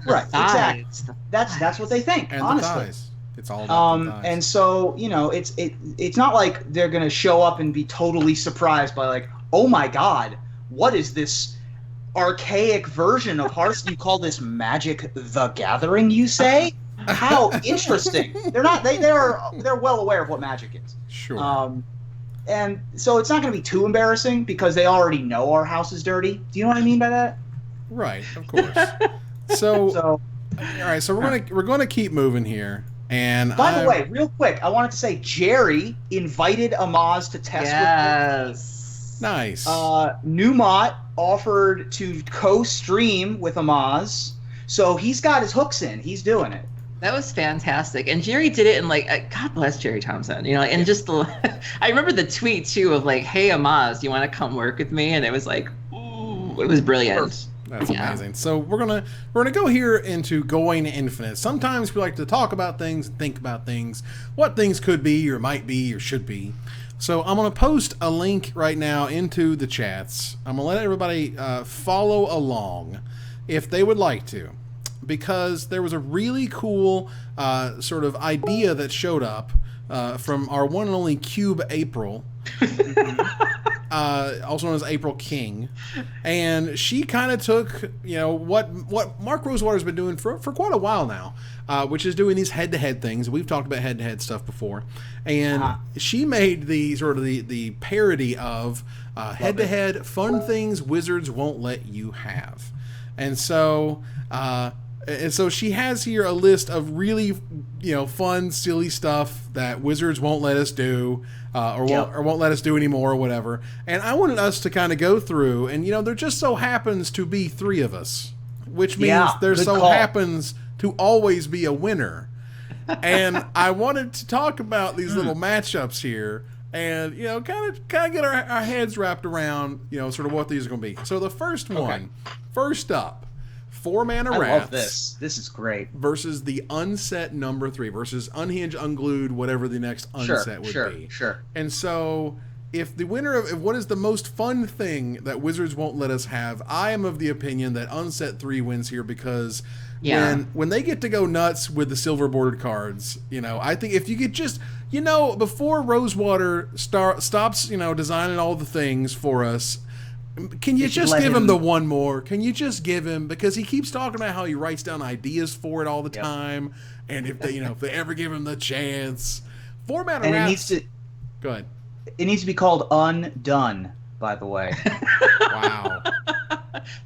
Right, exactly. That's what they think, and honestly. The thighs. It's all about the thighs. And so, it's not like they're going to show up and be totally surprised by like, oh my God, what is this archaic version of Hearthstone. You call this Magic the Gathering, you say? How interesting. They're well aware of what Magic is. Sure. And so it's not going to be too embarrassing because they already know our house is dirty. Do you know what I mean by that? Right, of course. So all right, so we're gonna keep moving here. And by the way, real quick, I wanted to say Jerry invited Amaz to test Yes. with me. Nice. Numot offered to co-stream with Amaz, so he's got his hooks in. He's doing it. That was fantastic, and Jerry did it in God bless Jerry Thompson, and just I remember the tweet too of like, "Hey Amaz, you want to come work with me?" And it was like, ooh, it was brilliant. That's amazing. So we're gonna go here into going infinite. Sometimes we like to talk about things, think about things, what things could be or might be or should be. So I'm gonna post a link right now into the chats. I'm gonna let everybody follow along if they would like to, because there was a really cool sort of idea that showed up from our one and only Cube April. Also known as April King, and she kind of took what Mark Rosewater's been doing for quite a while now, which is doing these head-to-head things. We've talked about head-to-head stuff before, and she made the sort of the parody of head-to-head fun things Wizards won't let you have, and so she has here a list of really fun, silly stuff that Wizards won't let us do. Or won't let us do anymore or whatever. And I wanted us to kind of go through, and there just so happens to be 3 of us, which means there so happens to always be a winner. And I wanted to talk about these little matchups here, and kind of get our heads wrapped around sort of what these are going to be. So the first one, first up, 4-mana Wraths. I love this. This is great. Versus the unset number 3 versus Unhinged, Unglued, whatever the next unset would be. Sure. And so, if the winner of what is the most fun thing that Wizards won't let us have, I am of the opinion that unset 3 wins here because when they get to go nuts with the silver bordered cards, I think if you could just before Rosewater stops designing all the things for us. Can you just give him the one more? Can you just give him, because he keeps talking about how he writes down ideas for it all the time, and if they if they ever give him the chance, 4-mana Wraths. Go ahead. It needs to be called Undone, by the way. Wow,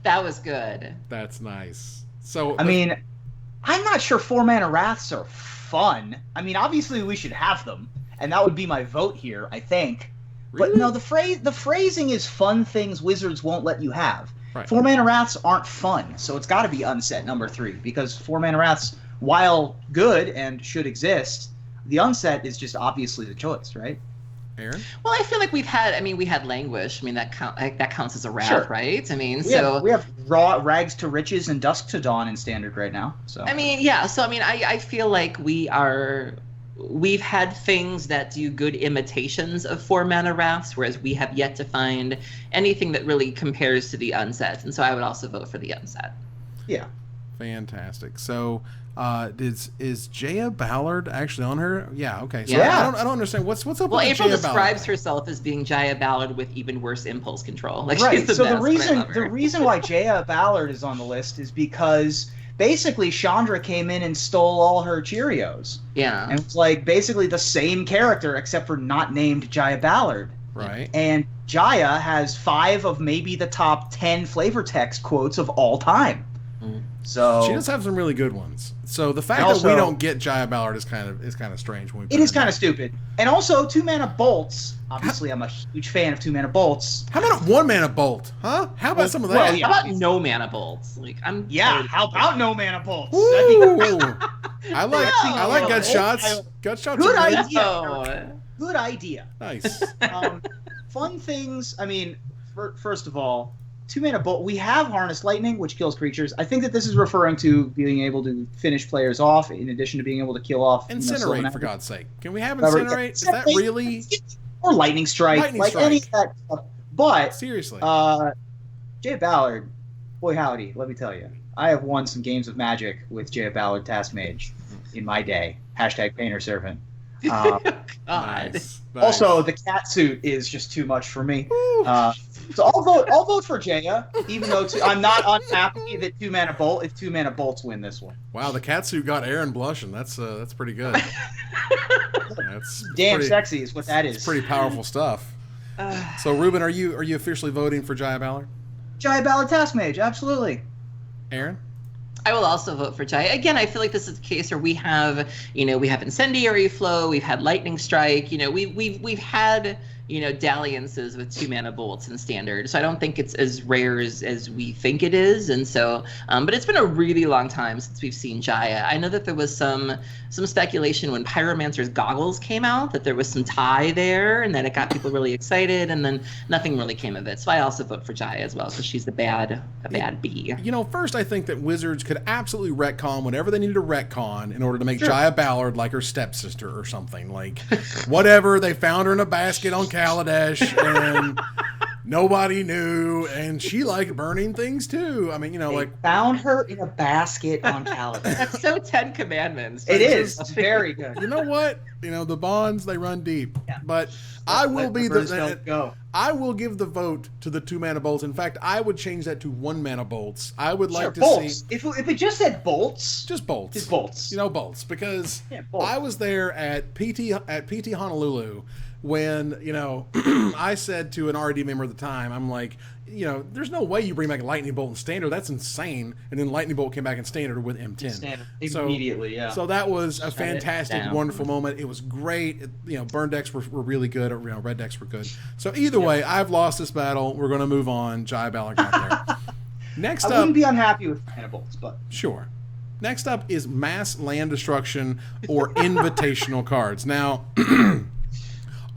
that was good. That's nice. So I'm not sure 4-mana Wraths are fun. Obviously we should have them, and that would be my vote here, I think. Really? But no, the phrasing is fun things Wizards won't let you have. Right. 4-mana Wraths aren't fun, so it's got to be unset number 3, because 4-mana Wraths, while good and should exist, the unset is just obviously the choice, right? Aaron? Well, I feel like we had Languish. That counts as a wrath, right? We have Rags to Riches and Dusk to Dawn in Standard right now. So I feel like we've had things that do good imitations of 4-mana Wraths, whereas we have yet to find anything that really compares to the unset. And so I would also vote for the unset. Yeah. Fantastic. So is Jaya Ballard actually on her? Yeah, okay. So yeah. I don't understand. What's up with April Jaya describes Ballard? herself as being Jaya Ballard with even worse impulse control. Right. She's the so best, the reason why Jaya Ballard is on the list is because basically Chandra came in and stole all her Cheerios. Yeah. And it's basically the same character except for not named Jaya Ballard. Right. And Jaya has 5 of maybe the top 10 flavor text quotes of all time. So she does have some really good ones. So the fact that we don't get Jaya Ballard is kind of strange. When it is kind of stupid. And also 2-mana bolts. Obviously, I'm a huge fan of 2-mana bolts. How about a 1-mana bolt? Huh? How about some of that? How about no mana bolts? How about no mana bolts? Ooh. I like gut shots. Gut shots. Good are idea. Good idea. Nice. Fun things. First of all, 2-mana bolt. We have Harness Lightning, which kills creatures. I think that this is referring to being able to finish players off, in addition to being able to kill off. Incinerate, for God's sake. Can we have Incinerate? Is that really? Or Lightning Strike. Any of that stuff. But seriously, Jay Ballard, boy howdy, let me tell you, I have won some games of Magic with Jay Ballard Task Mage in my day. #Painter Servant. Nice. Also, the cat suit is just too much for me. So I'll vote for Jaya, even though I'm not unhappy that 2-mana bolt. If 2-mana bolts win this one. Wow, the catsuit got Aaron blushing. That's pretty good. That's damn pretty, sexy is what that is. It's pretty powerful stuff. So Ruben, are you officially voting for Jaya Ballard? Jaya Ballard Task Mage, absolutely. Aaron? I will also vote for Jaya. Again, I feel like this is a case where we have Incendiary Flow, we've had Lightning Strike, we've had, dalliances with 2-mana bolts in Standard. So I don't think it's as rare as we think it is. And so, but it's been a really long time since we've seen Jaya. I know that there was some speculation when Pyromancer's Goggles came out that there was some tie there and that it got people really excited, and then nothing really came of it. So I also vote for Jaya as well, because she's a bad bee. First I think that Wizards could absolutely retcon whatever they needed to retcon in order to make Jaya Ballard like her stepsister or something. Like, whatever, they found her in a basket on Kaladesh and nobody knew, and she liked burning things too. I mean, they found her in a basket on Kaladesh. That's so 10 Commandments. It is. It's very good. You know what? The bonds, they run deep. Yeah. But I will I will give the vote to the 2-mana bolts. In fact, I would change that to 1-mana bolts. I would like to bolts. see if it just said bolts. Just bolts. Just bolts. Bolts, because bolts. I was there at PT Honolulu when, I said to an RD member at the time, I'm like, there's no way you bring back a Lightning Bolt in Standard. That's insane. And then Lightning Bolt came back in Standard with M10. Standard. Immediately, yeah. So that was a fantastic, wonderful moment. It was great. Burn decks were really good. Red decks were good. So either way, I've lost this battle. We're going to move on. Jaya Ballard got there. Next up, I wouldn't be unhappy with Mana Bolts, but... Sure. Next up is Mass Land Destruction or Invitational cards. Now...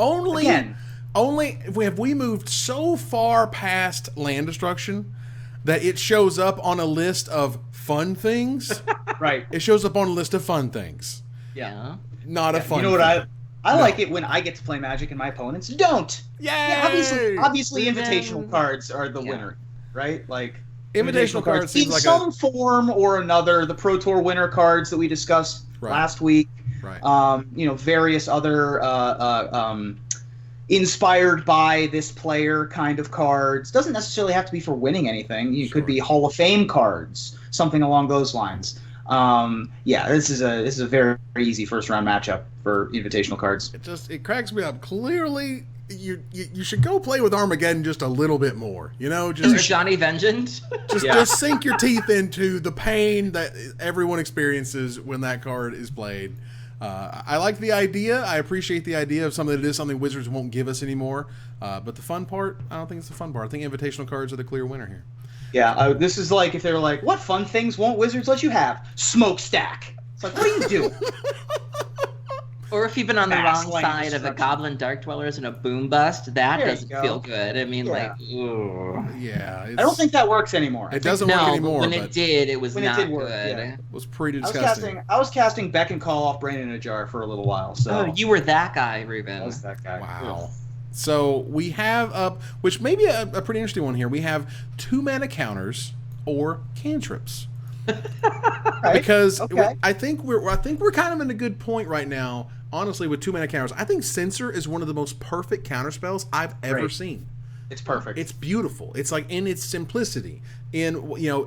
Only have we moved so far past land destruction that it shows up on a list of fun things. Right. It shows up on a list of fun things. Yeah. Not a fun. You know what I like it when I get to play Magic and my opponents don't. Yay! Yeah, obviously invitational cards are the winner, right? Like invitational cards in some form or another. The Pro Tour winner cards that we discussed last week. Right. Various other inspired by this player kind of cards. Doesn't necessarily have to be for winning anything. You could be Hall of Fame cards, something along those lines. This is a very, very easy first round matchup for invitational cards. It cracks me up. Clearly, you should go play with Armageddon just a little bit more. Just Johnny Vengeance. Just sink your teeth into the pain that everyone experiences when that card is played. I like the idea. I appreciate the idea of something that is something Wizards won't give us anymore. But the fun part, I don't think it's the fun part. I think invitational cards are the clear winner here. Yeah, this is like if they're like, what fun things won't Wizards let you have? Smokestack. It's like, what are you doing? Or if you've been on the wrong side of a Goblin Dark Dwellers and a Boom Bust, that doesn't feel good. I mean, ooh. Yeah. I don't think that works anymore. It doesn't work anymore. When it did, it was not good. It was pretty disgusting. I was casting Beck and Call off Brain in a Jar for a little while. So you were that guy, Ruben. I was that guy. Wow. So we have up, which may be a pretty interesting one here. We have 2-mana counters or cantrips. Right. Because I think we're kind of in a good point right now. Honestly, with 2-mana counters, I think Censor is one of the most perfect counter spells I've ever seen. It's perfect. It's beautiful. It's like in its simplicity. In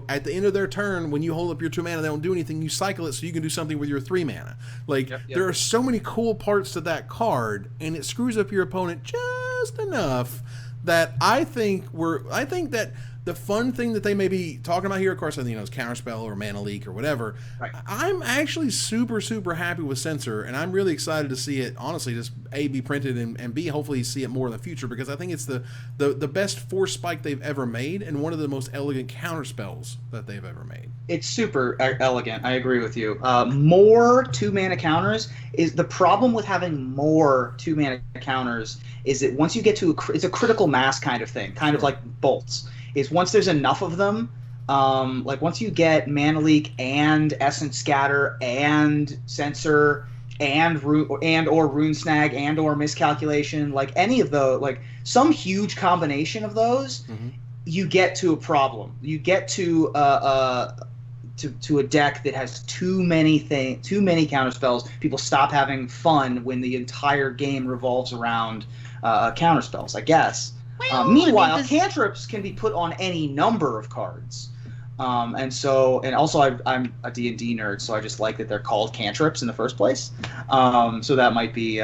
at the end of their turn, when you hold up your 2-mana, they don't do anything. You cycle it so you can do something with your 3-mana. Like there are so many cool parts to that card, and it screws up your opponent just enough that I think that the fun thing that they may be talking about here, of course, is Counterspell or Mana Leak or whatever. Right. I'm actually super, super happy with Censor, and I'm really excited to see it, honestly, just A, be printed, and B, hopefully see it more in the future, because I think it's the best force spike they've ever made and one of the most elegant counterspells that they've ever made. It's super elegant. I agree with you. More 2-mana counters is the problem with having more 2-mana counters is that once you get to it's a critical mass kind of thing, kind of like bolts. Is once there's enough of them, like once you get Mana Leak and Essence Scatter and Censor and or Rune Snag and or Miscalculation, like any of those, like some huge combination of those, you get to a problem. You get to a deck that has too many counterspells. People stop having fun when the entire game revolves around counterspells, I guess. Well, Meanwhile, I mean, cantrips can be put on any number of cards. And also I'm a D&D nerd, so I just like that they're called cantrips in the first place. So that might be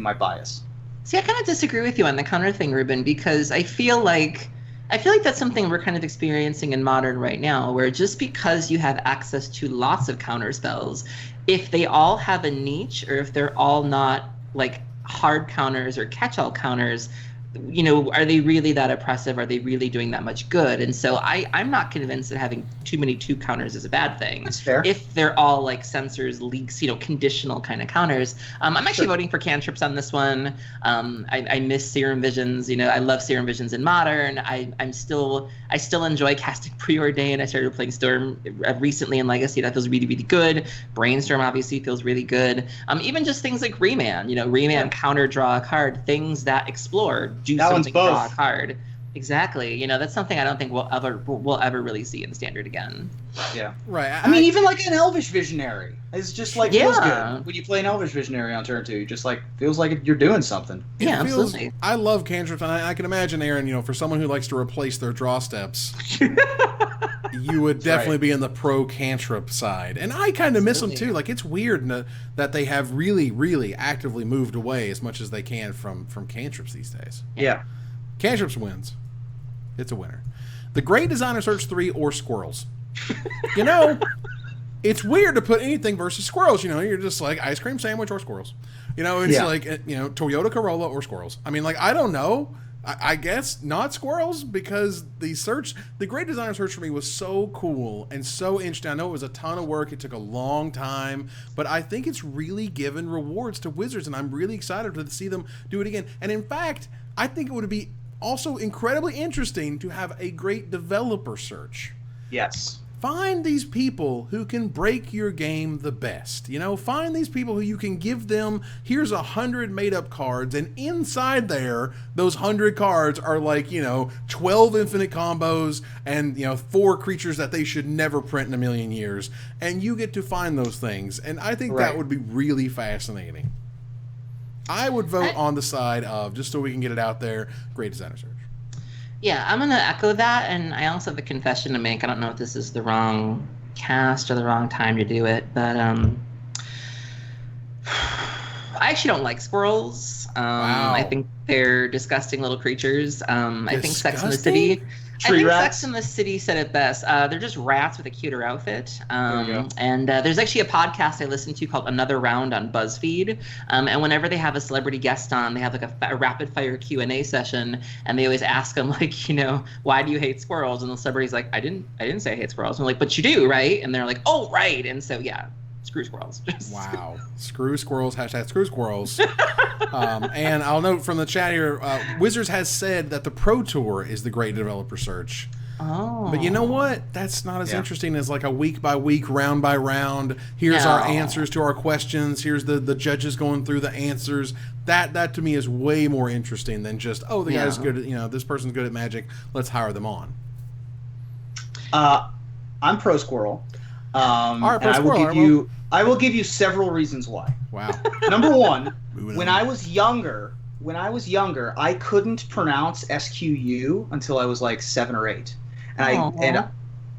my bias. See, I kind of disagree with you on the counter thing, Ruben, because I feel like that's something we're kind of experiencing in Modern right now, where just because you have access to lots of counter spells, if they all have a niche, or if they're all not like hard counters or catch-all counters, are they really that oppressive? Are they really doing that much good? And so I'm not convinced that having too many 2 counters is a bad thing. That's fair. If they're all like sensors, leaks, conditional kind of counters. I'm actually voting for cantrips on this one. I miss Serum Visions. I love Serum Visions in Modern. I still enjoy casting Preordain. I started playing Storm recently in Legacy. That feels really, really good. Brainstorm obviously feels really good. Even just things like Remand. Remand counter draw a card. Things that explore. Do that something, one's both. draw a card. Exactly. That's something I don't think we'll ever really see in Standard again. Yeah. Right. I mean, even like an Elvish Visionary. It's just like feels Yeah. good when you play an Elvish Visionary on turn 2. Just like feels like you're doing something. Yeah, absolutely. I love cantrips, and I can imagine, Aaron, for someone who likes to replace their draw steps, you would definitely be in the pro cantrip side. And I kind of miss them too. Like, it's weird that they have really, really actively moved away as much as they can from cantrips these days. Yeah. Cantrips wins. It's a winner. The Great Designer Search 3 or Squirrels. It's weird to put anything versus squirrels. You're just like ice cream sandwich or squirrels. It's like, Toyota Corolla or squirrels. I mean, like, I don't know. I guess not squirrels, because the Great Designer Search for me was so cool and so interesting. I know it was a ton of work. It took a long time, but I think it's really given rewards to Wizards, and I'm really excited to see them do it again. And in fact, I think it would be also incredibly interesting to have a great developer search. Yes. Find these people who can break your game the best. Find these people who you can give them, here's 100 made-up cards, and inside there, those 100 cards are like, 12 infinite combos and, 4 creatures that they should never print in a million years. And you get to find those things. And I think that would be really fascinating. I would vote on the side of, just so we can get it out there, Great Designer Search. Yeah, I'm going to echo that, and I also have a confession to make. I don't know if this is the wrong cast or the wrong time to do it, but I actually don't like squirrels. Wow. I think they're disgusting little creatures. I think Sex and the City... Sex and the City said it best. They're just rats with a cuter outfit. And there's actually a podcast I listen to called Another Round on BuzzFeed. And whenever they have a celebrity guest on, they have like a rapid fire Q&A session, and they always ask them like, why do you hate squirrels? And the celebrity's like, I didn't say I hate squirrels. And I'm like, but you do, right? And they're like, oh, right. And so yeah. Screw squirrels. Wow. Screw squirrels. # screw squirrels. And I'll note from the chat here, Wizards has said that the Pro Tour is the great developer search. Oh. But you know what? That's not as interesting as like a week by week, round by round. Here's our answers to our questions. Here's the judges going through the answers. That to me is way more interesting than just, the guy's good at, this person's good at Magic. Let's hire them on. I'm pro squirrel. Pro I will give you several reasons why. Wow. Number one, when I was younger, I couldn't pronounce SQU until I was like 7 or 8,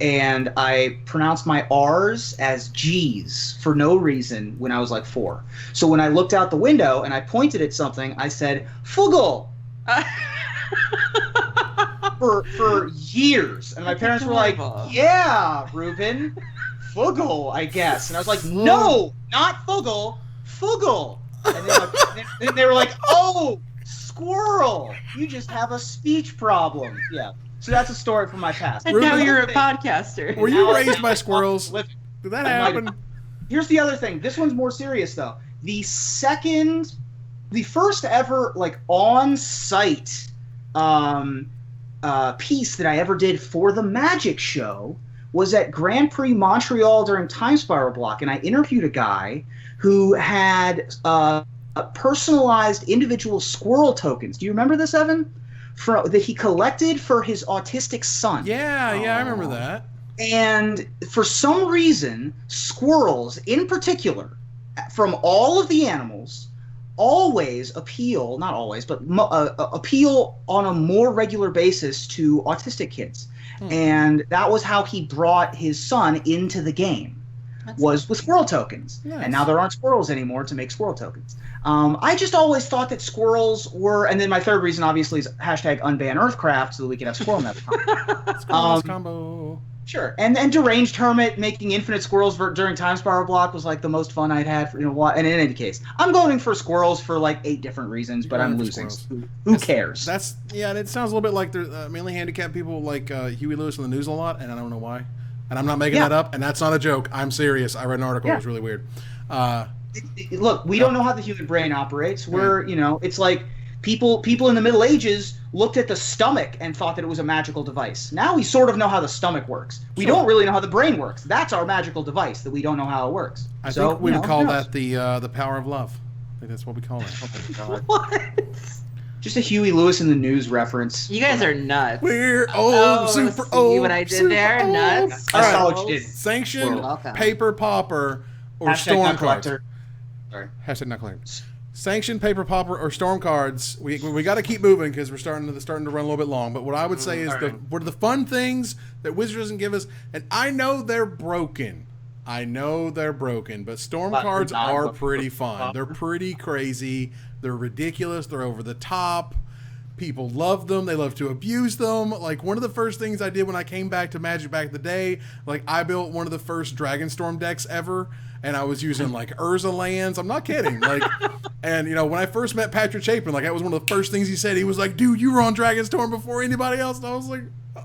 and I pronounced my R's as G's for no reason when I was like 4. So when I looked out the window and I pointed at something, I said "Fuggle." For years, and my parents were like, "Yeah, Ruben, Fuggle, I guess." And I was like, "No, not Fuggle, Fuggle." And then they were like, "Oh, squirrel, you just have a speech problem." Yeah. So that's a story from my past. And now you're a podcaster. Were you raised by squirrels? Did that happen? Here's the other thing. This one's more serious though. The first ever like on-site piece that I ever did for the Magic Show was at Grand Prix Montreal during Time Spiral Block, and I interviewed a guy who had personalized individual squirrel tokens. Do you remember this, Evan? That he collected for his autistic son. Yeah, I remember that. And for some reason, squirrels in particular, from all of the animals, always appeal, not always, but appeal on a more regular basis to autistic kids. And that was how he brought his son into the game, was with squirrel tokens. Nice. And now there aren't squirrels anymore to make squirrel tokens. I just always thought that squirrels were, and then my third reason obviously is hashtag unban Earthcraft so that we can have squirrel in that combo. Sure, and Deranged Hermit making infinite squirrels during Time Spiral Block was like the most fun I'd had for and in any case, I'm voting for squirrels for like 8 different reasons, but I'm losing. Who cares? And it sounds a little bit like there's mainly handicapped people like Huey Lewis in the news a lot, and I don't know why. And I'm not making that up, and that's not a joke. I'm serious. I read an article. It was really weird. Look, we don't know how the human brain operates. We're it's like people in the Middle Ages looked at the stomach and thought that it was a magical device. Now we sort of know how the stomach works. We don't really know how the brain works. That's our magical device that we don't know how it works. I think we would call that the power of love. I think that's what we call it. What? Just a Huey Lewis in the news reference. You guys are nuts. We're super see what I did there? Nuts. I saw what you did. Sanction, paper popper, or storm cards. Sorry. Hashtag not collector. Sanction, paper popper, or storm cards. We got to keep moving because we're starting to run a little bit long. But what I would say is what are the fun things that Wizards doesn't give us? And I know they're broken. But storm cards are pretty fun. They're pretty crazy. They're ridiculous. They're over the top. People love them. They love to abuse them. Like, one of the first things I did when I came back to Magic back in the day, like, I built one of the first Dragonstorm decks ever, and I was using, like, Urza lands. I'm not kidding. Like, and, when I first met Patrick Chapin, like, that was one of the first things he said. He was like, dude, you were on Dragonstorm before anybody else. And I was like,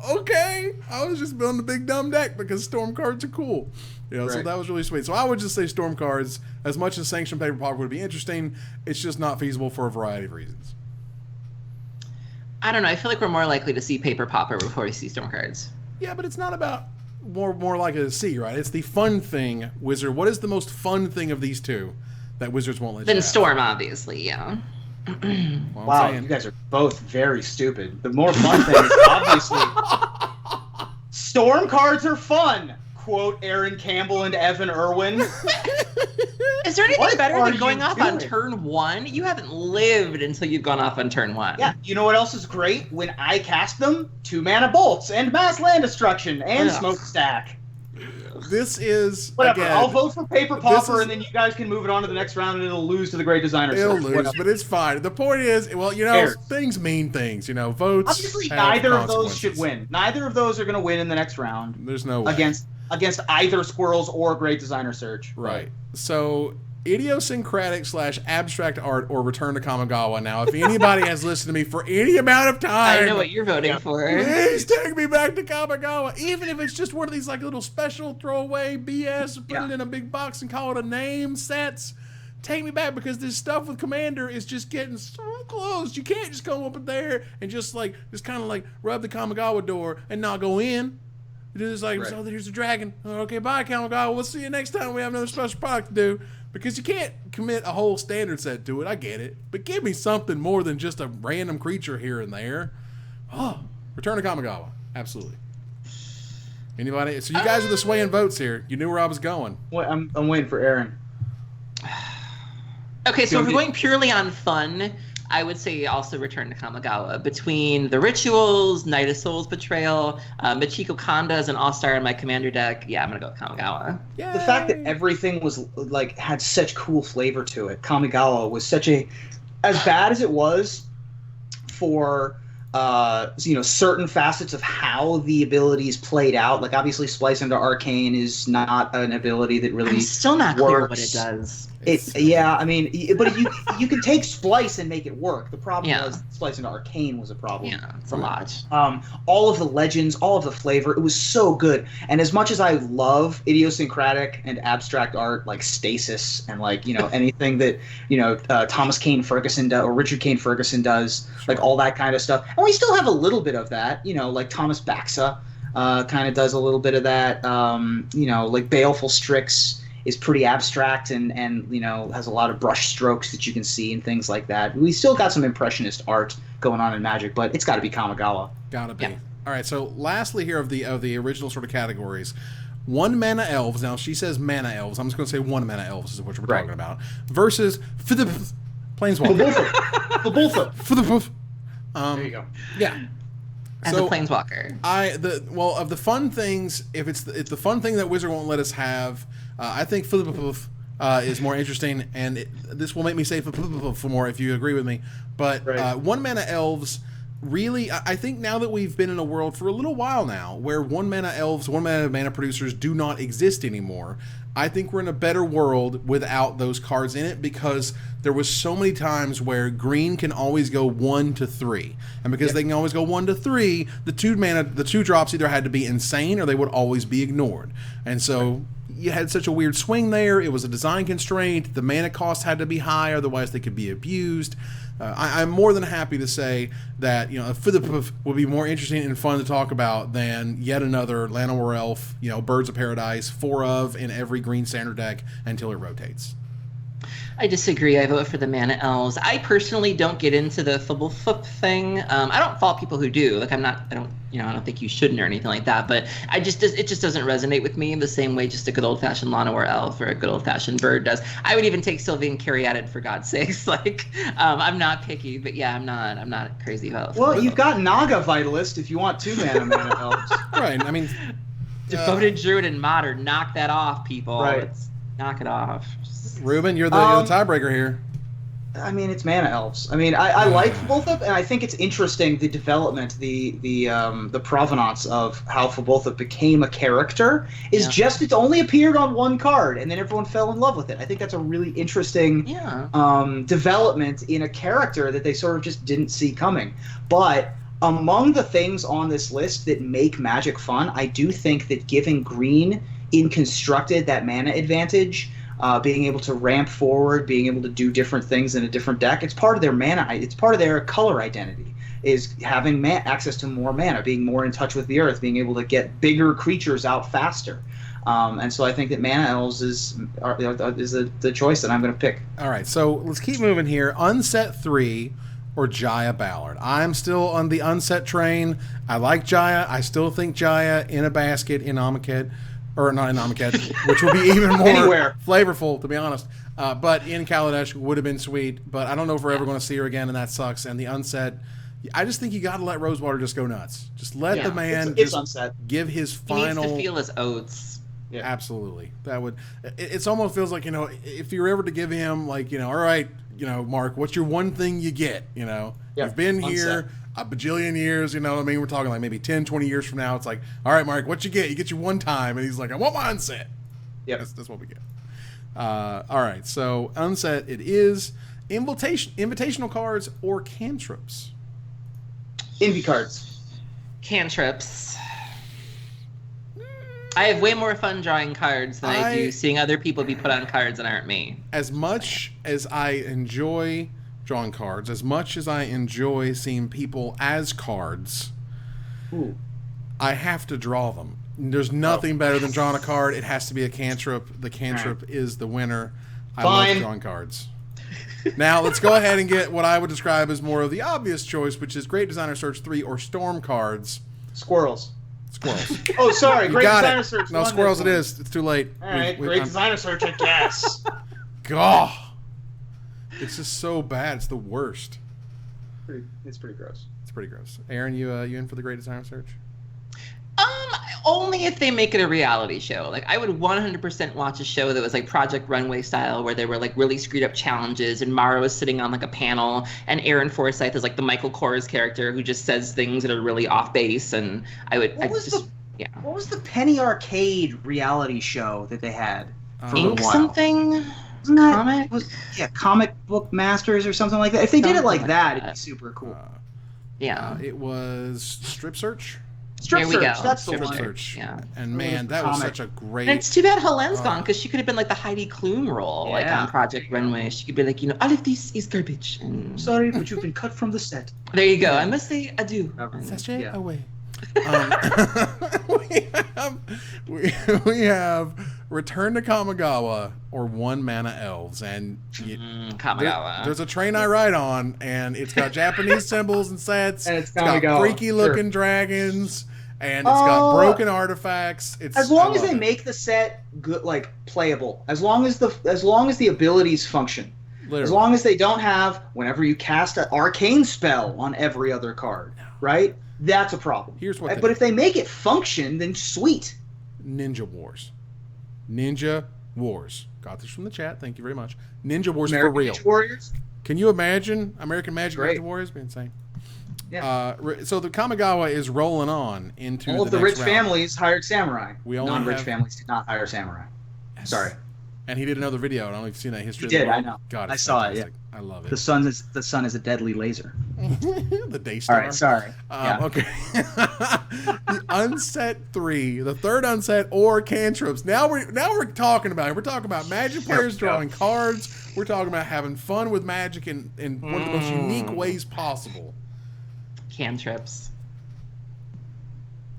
okay. I was just building a big dumb deck because storm cards are cool. So that was really sweet. So I would just say storm cards, as much as Sanction Paper Popper would be interesting, it's just not feasible for a variety of reasons. I don't know. I feel like we're more likely to see paper popper before we see storm cards. Yeah, but it's not about more likely to see, right? It's the fun thing, Wizard. What is the most fun thing of these two that Wizards won't let you have? Storm, obviously, yeah. Wow, you guys are both very stupid. The more fun thing is obviously storm cards are fun. Quote Aaron Campbell and Evan Irwin. Is there anything better than going off on turn 1? You haven't lived until you've gone off on turn 1. Yeah, you know what else is great? When I cast them, 2-mana bolts and mass land destruction and smokestack. This is whatever. Again, I'll vote for paper popper, and then you guys can move it on to the next round, and it'll lose to the Great Designer. It'll lose, but it's fine. The point is, well, things mean things. Votes. Obviously, neither of those should win. Neither of those are going to win in the next round. There's no way. Against either Squirrels or Great Designer Search. Right. So, idiosyncratic / abstract art or Return to Kamigawa. Now, if anybody has listened to me for any amount of time, I know what you're voting for. Please take me back to Kamigawa. Even if it's just one of these like little special throwaway BS, put it in a big box and call it a name sets. Take me back, because this stuff with Commander is just getting so close. You can't just go up in there and just kind of rub the Kamigawa door and not go in. It's like, so here's a dragon. Okay, bye, Kamigawa. We'll see you next time we have another special product to do. Because you can't commit a whole standard set to it. I get it. But give me something more than just a random creature here and there. Oh, Return to Kamigawa. Absolutely. Anybody? So you guys are the swaying votes here. You knew where I was going. I'm waiting for Aaron. Okay, so if we're going purely on fun, I would say also Return to Kamigawa. Between the rituals, Night of Souls Betrayal, Michiko Kanda as an all-star in my commander deck, yeah, I'm gonna go with Kamigawa. Yay. The fact that everything was had such cool flavor to it. Kamigawa was such as bad as it was for certain facets of how the abilities played out. Like, obviously, Splice into Arcane is not an ability that really I'm still not works. Clear what it does. But you can take Splice and make it work. The problem was Splice into Arcane was a problem. Yeah, it's a lot. All of the legends, all of the flavor, it was so good. And as much as I love idiosyncratic and abstract art like Stasis and anything that Thomas Kane Ferguson does or Richard Kane Ferguson does, like all that kind of stuff, and we still have a little bit of that. Like Thomas Baxa kind of does a little bit of that. Like Baleful Strix is pretty abstract and has a lot of brush strokes that you can see and things like that. We still got some impressionist art going on in Magic, but it's got to be Kamigawa. Gotta be. Yeah. All right. So lastly here of the original sort of categories, 1 mana elves. Now she says mana elves. I'm just going to say 1 mana elves is what we're talking about. Versus Planeswalker. For the poof. There you go. Yeah. As a planeswalker. Of the fun things, if the fun thing that Wizard won't let us have, I think for the poof is more interesting, and this will make me say for more if you agree with me. But right. 1 mana elves, really, I think now that we've been in a world for a little while now where 1 mana elves, 1 mana producers do not exist anymore, I think we're in a better world without those cards in it, because there was so many times where green can always go 1 to 3, and because they can always go 1 to 3, the 2 drops either had to be insane or they would always be ignored, and so you had such a weird swing there. It was a design constraint. The mana cost had to be high, otherwise they could be abused. I'm more than happy to say that Philip will be more interesting and fun to talk about than yet another Llanowar Elf, Birds of Paradise, 4 of in every green standard deck until it rotates. I disagree. I vote for the mana elves. I personally don't get into the flip thing. I don't fault people who do. Like I don't think you shouldn't or anything like that. But it just doesn't resonate with me in the same way just a good old fashioned Llanowar elf or a good old fashioned bird does. I would even take Sylvian Caryatid for God's sakes. Like I'm not picky, but yeah, I'm not crazy about. Well, you've got Naga Vitalist if you want 2 mana elves. Right. I mean, Devoted Druid and Modern, knock that off, people. Right. Knock it off. Ruben, you're the tiebreaker here. I mean, it's mana elves. I mean, I like Fabulthip, and I think it's interesting the development, the provenance of how Fabulthip became a character is just it's only appeared on 1 card, and then everyone fell in love with it. I think that's a really interesting development in a character that they sort of just didn't see coming. But among the things on this list that make Magic fun, I do think that giving green in constructed that mana advantage. Being able to ramp forward, being able to do different things in a different deck. It's part of their mana. It's part of their color identity, is having access to more mana, being more in touch with the earth, being able to get bigger creatures out faster. And so I think that mana elves is the choice that I'm going to pick. All right, so let's keep moving here. Unset 3 or Jaya Ballard. I'm still on the unset train. I like Jaya. I still think Jaya in a basket in Amonkhet. Or not in Amonkhet, which would be even more flavorful, to be honest. But in Kaladesh would have been sweet. But I don't know if we're ever going to see her again, and that sucks. And the unset, I just think you got to let Rosewater just go nuts. Just let the man it's unset. Give his final. He needs to feel his oats. Yeah. Absolutely, that would. It almost feels like if you were ever to give him all right, Mark, what's your one thing you get? You've been here a bajillion years, we're talking like maybe 10, 20 years from now. It's like, all right, Mark, what you get? You get your one time. And he's like, I want my unset. Yeah, that's what we get. All right, so unset it is. Invitational cards or cantrips? Invi cards. Cantrips. I have way more fun drawing cards than I do seeing other people be put on cards that aren't me. As much as I enjoy drawing cards, as much as I enjoy seeing people as cards, I have to draw them. There's nothing better than drawing a card. It has to be a cantrip. The cantrip is the winner. I love drawing cards. Now, let's go ahead and get what I would describe as more of the obvious choice, which is Great Designer Search 3 or Storm cards. Squirrels. Oh, sorry. Great Designer Search. No, Squirrels it is. It's too late. All right, Great Designer Search, I guess. God. It's just so bad. It's the worst. It's pretty gross. It's pretty gross. Aaron, you in for the Great Designer Search? Only if they make it a reality show. Like I would 100% watch a show that was like Project Runway style, where there were like really screwed up challenges, and Mara was sitting on like a panel, and Aaron Forsyth is like the Michael Kors character who just says things that are really off base. And What was the Penny Arcade reality show that they had for a Ink while? Something? Comic? Comic Book Masters or something like that. If they did it like that, it'd be super cool. It was Strip Search. Strip There we Search, go. that's the Strip one. Search. Yeah. And man, that was such a great. And it's too bad Helen's gone, because she could have been like the Heidi Klum role, like on Project Runway. She could be like, all of this is garbage. And Sorry, but you've been cut from the set. there you go. I must say adieu. Sashay away. We have Return to Kamigawa or 1 mana elves, and Kamigawa. There's a train I ride on, and it's got Japanese symbols and sets. And it's got freaky looking dragons, and it's got broken artifacts. As long as they make the set good, like playable. As long as the abilities function. Literally. As long as they don't have, whenever you cast an arcane spell on every other card, right? That's a problem. Here's what. But if they make it function, then sweet. Ninja Wars. Ninja Wars. Got this from the chat. Thank you very much. Ninja Wars American for real. Ninja Warriors? Can you imagine American Magic Great. Ninja Warriors? Be insane. Yeah. So the Kamigawa is rolling on into all of the next rich round. families hired samurai. We only Non-rich have- families did not hire samurai. Yes. Sorry. And he did another video. I don't know if you've seen that history. He of the did, I world. know. God, I it's saw it, fantastic. I love it. The sun is a deadly laser. The day star. All right, sorry. Yeah. Okay. The unset 3, the third unset or cantrips. Now we're talking about it. We're talking about Magic players drawing cards. We're talking about having fun with Magic in one of the most unique ways possible. Cantrips.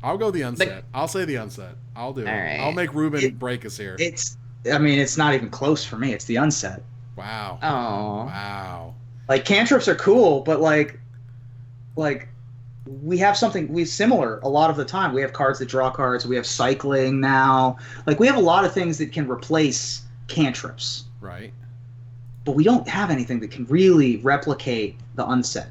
I'll go the unset. I'll say the unset. I'll do it. All right. I'll make Ruben break us here. It's not even close for me. It's the unset. Wow. Oh. Wow. Like cantrips are cool, but like we have something similar a lot of the time. We have cards that draw cards. We have cycling now. Like we have a lot of things that can replace cantrips. Right. But we don't have anything that can really replicate the unset.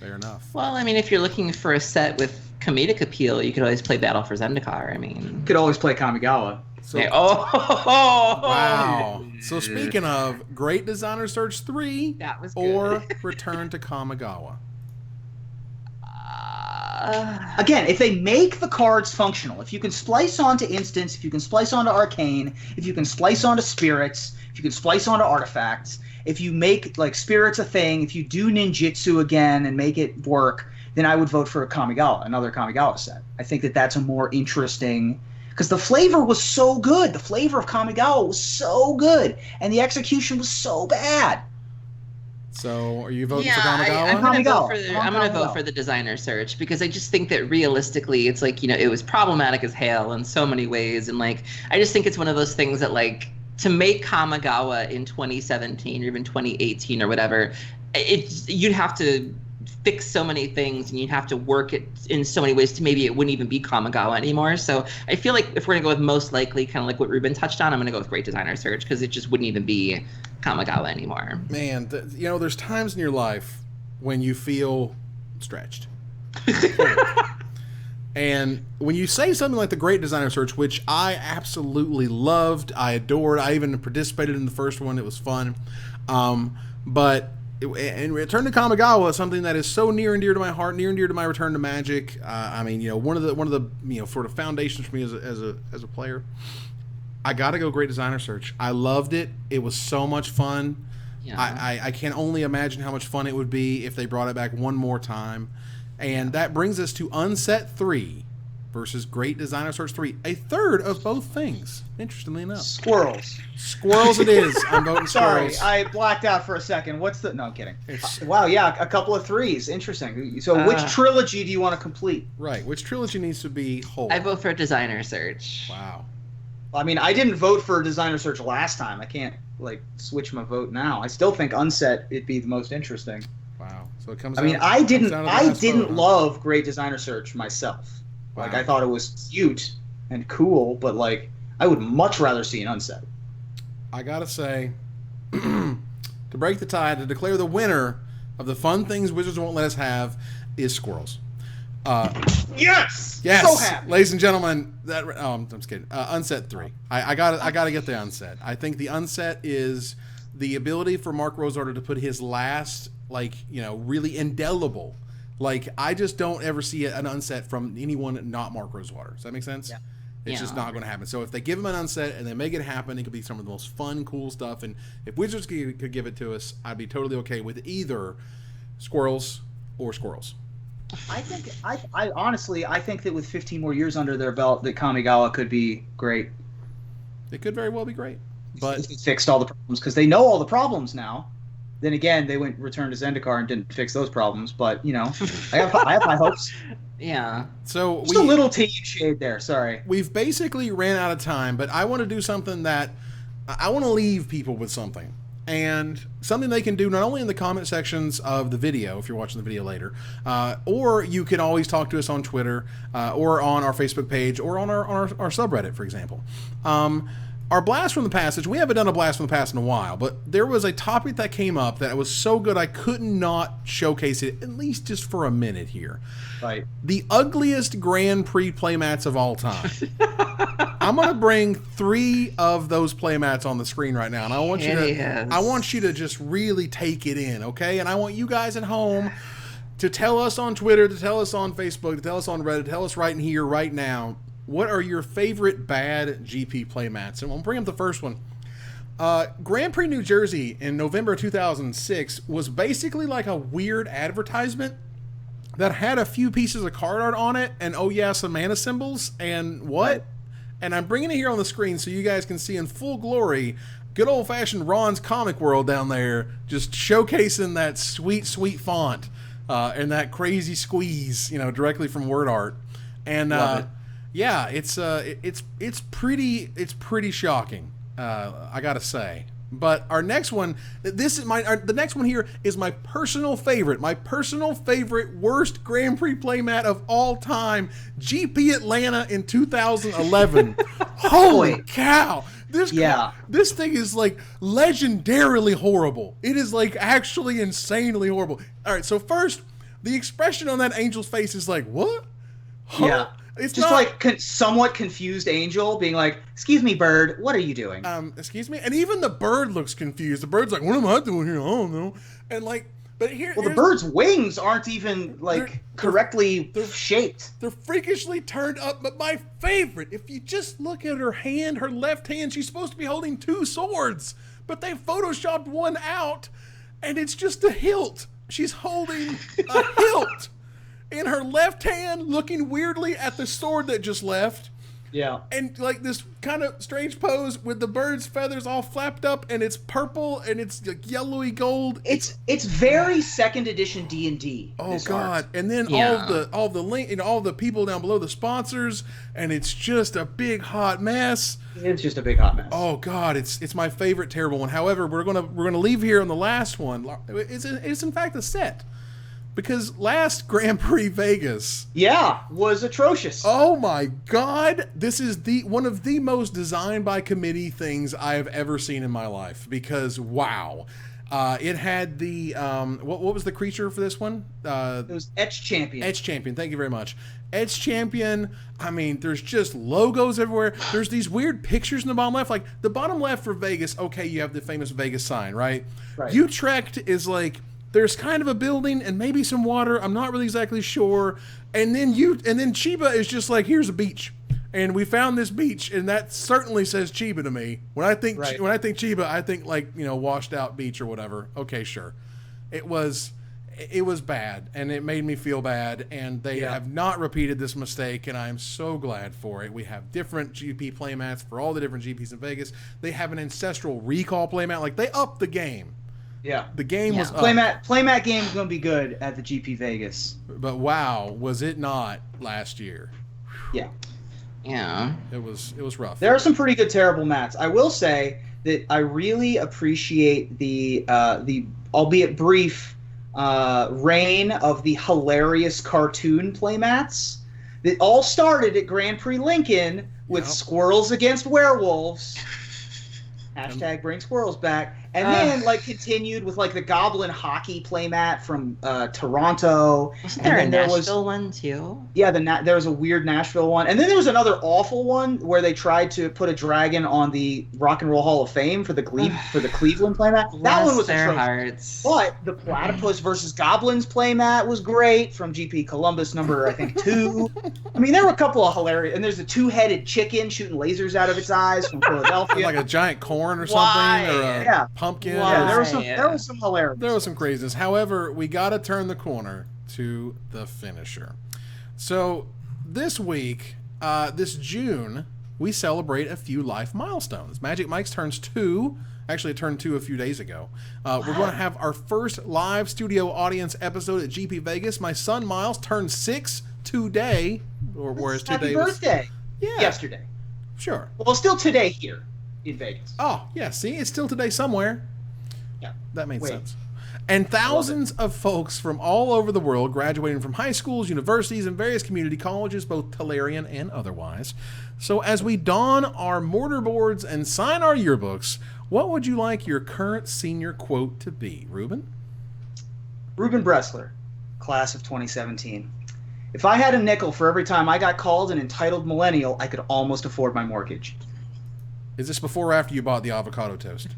Fair enough. Well, I mean, if you're looking for a set with comedic appeal, you could always play Battle for Zendikar. I mean, You could always play Kamigawa. So, wow. So speaking of Great Designer Search 3 That was good. or Return to Kamigawa. Again, if they make the cards functional, if you can splice onto instants, if you can splice onto arcane, if you can splice onto spirits, if you can splice onto artifacts, if you make like spirits a thing, if you do ninjutsu again and make it work, then I would vote for a Kamigawa, another Kamigawa set. I think that that's a more interesting, because the flavor was so good. The flavor of Kamigawa was so good, and the execution was so bad. So are you voting for Yeah, Kamigawa? I'm gonna vote Kamigawa. for I'm gonna vote for the designer search because I just think that realistically, it's like it was problematic as hell in so many ways, and like I just think it's one of those things that like to make Kamigawa in 2017 or even 2018 or whatever, you'd have to fix so many things and you'd have to work it in so many ways to maybe it wouldn't even be Kamigawa anymore. So I feel like if we're gonna go with most likely, kind of like what Ruben touched on, I'm gonna go with Great Designer Search because it just wouldn't even be Kamigawa anymore. Man, there's times in your life when you feel stretched. And when you say something like the Great Designer Search, which I absolutely loved, I adored, I even participated in the first one, it was fun. But in Return to Kamigawa is something that is so near and dear to my heart, near and dear to my return to Magic. I mean, one of the sort of foundations for me as a player. I gotta go Great Designer Search. I loved it. It was so much fun. Yeah. I can only imagine how much fun it would be if they brought it back one more time. And that brings us to Unset 3 versus Great Designer Search 3. A third of both things, interestingly enough. Squirrels. Squirrels it is. I'm voting Sorry, squirrels. I blacked out for a second. What's the... No, I'm kidding. It's- Wow, yeah, a couple of threes. Interesting. So which trilogy do you want to complete? Right. Which trilogy needs to be whole? I vote for Designer Search. Wow. I mean, I didn't vote for Designer Search last time. I can't, switch my vote now. I still think Unset it'd be the most interesting. Wow. So it comes I mean, down- I comes didn't down to the last vote, huh? love Great Designer Search myself. Like, Wow. I thought it was cute and cool, but, I would much rather see an Unset. I gotta say, to break the tie, to declare the winner of the fun things Wizards won't let us have is squirrels. Yes! Yes, So happy! ladies and gentlemen. I'm just kidding. Unset 3. I gotta get the unset. I think the unset is the ability for Mark Rosewater to put his last, really indelible. I just don't ever see an unset from anyone not Mark Rosewater. Does that make sense? Yeah. It's just not going to happen. So if they give him an unset and they make it happen, it could be some of the most fun, cool stuff. And if Wizards could give it to us, I'd be totally okay with either squirrels or squirrels. I honestly think that with 15 more years under their belt, that Kamigawa could be great. It could very well be great. But If they fixed all the problems, because they know all the problems now. Then again, they went Return to Zendikar and didn't fix those problems. But, I have high hopes. Yeah. so Just a little tea shade there, sorry. we've basically ran out of time, but I want to do something that I want to leave people with something. And something they can do not only in the comment sections of the video, if you're watching the video later, or you can always talk to us on Twitter, or on our Facebook page, or on our subreddit, for example. our blast from the passage, we haven't done a blast from the past in a while, but there was a topic that came up that was so good I could not showcase it, at least just for a minute here. Right. The ugliest Grand Prix playmats of all time. I'm going to bring 3 of those playmats on the screen right now, and I want you to just really take it in, okay? And I want you guys at home to tell us on Twitter, to tell us on Facebook, to tell us on Reddit, to tell us right in here, right now, what are your favorite bad GP playmats? And we'll bring up the first one. Grand Prix New Jersey in November 2006 was basically like a weird advertisement that had a few pieces of card art on it and, oh yeah, some mana symbols and what? Right. And I'm bringing it here on the screen so you guys can see in full glory good old-fashioned Ron's Comic World down there just showcasing that sweet, sweet font and that crazy squeeze, directly from word art. And yeah, it's pretty shocking, I gotta say. But our next one, the next one here is my personal favorite worst Grand Prix playmat of all time, GP Atlanta in 2011. Holy cow! This thing is like legendarily horrible. It is like actually insanely horrible. All right, so first, the expression on that angel's face is like, what? Huh? Yeah. It's just like somewhat confused angel being like, "Excuse me, bird, what are you doing?" Excuse me, and even the bird looks confused. The bird's like, "What am I doing here? I don't know." And like, but the bird's wings aren't even like correctly shaped. They're freakishly turned up. But my favorite, if you just look at her hand, her left hand, she's supposed to be holding 2 swords, but they photoshopped one out, and it's just a hilt. She's holding a hilt in her left hand, looking weirdly at the sword that just left. Yeah. And like this kind of strange pose with the bird's feathers all flapped up, and it's purple and it's like yellowy gold. It's very second edition D&D. Oh god. Art. And then all the link, all the people down below, the sponsors, and it's just a big hot mess. It's just a big hot mess. Oh god, it's my favorite terrible one. However, we're gonna leave here on the last one. It's in fact a set. Because last Grand Prix Vegas, was atrocious. Oh my God! This is one of the most designed by committee things I have ever seen in my life. Because wow, it had the what was the creature for this one? It was Etch Champion. Etch Champion. Thank you very much. Etch Champion. I mean, there's just logos everywhere. There's these weird pictures in the bottom left. Like the bottom left for Vegas. Okay, you have the famous Vegas sign, right? Right. Utrecht is like. There's kind of a building and maybe some water. I'm not really exactly sure. And then Chiba is just like, here's a beach, and we found this beach, and that certainly says Chiba to me. When I think Chiba, I think like washed out beach or whatever. Okay, sure. It was bad, and it made me feel bad. And they have not repeated this mistake, and I am so glad for it. We have different GP playmats for all the different GPs in Vegas. They have an ancestral recall playmat. Like they upped the game. Yeah, the game was up. Playmat game is going to be good at the GP Vegas. But wow, was it not last year? Yeah. It was rough. There are some pretty good terrible mats. I will say that I really appreciate the albeit brief reign of the hilarious cartoon playmats that all started at Grand Prix Lincoln with squirrels against werewolves. Hashtag bring squirrels back. And then, continued with, the Goblin Hockey playmat from Toronto. Wasn't there a Nashville one, too? Yeah, there was a weird Nashville one. And then there was another awful one where they tried to put a dragon on the Rock and Roll Hall of Fame for the Cleveland playmat. That one was their hearts. But the Platypus versus Goblins playmat was great from GP Columbus number, I think, 2. I mean, there were a couple of hilarious... And there's a 2-headed chicken shooting lasers out of its eyes from Philadelphia. Like a giant corn or something? Or a pumpkin? Yeah, there was some hilarious. There was some craziness. However, we got to turn the corner to the finisher. So this week, this June, we celebrate a few life milestones. Magic Mike's turns 2. Actually, it turned 2 a few days ago. We're going to have our first live studio audience episode at GP Vegas. My son Miles turned 6 today, whereas today was... Happy birthday. Yeah. Yesterday. Sure. Well, still today here in Vegas. Oh, yeah. See, it's still today somewhere. Yeah. That makes sense. And thousands of folks from all over the world graduating from high schools, universities, and various community colleges, both Tolarian and otherwise. So as we don our mortarboards and sign our yearbooks, what would you like your current senior quote to be, Ruben? Ruben Bressler, class of 2017. If I had a nickel for every time I got called an entitled millennial, I could almost afford my mortgage. Is this before or after you bought the avocado toast?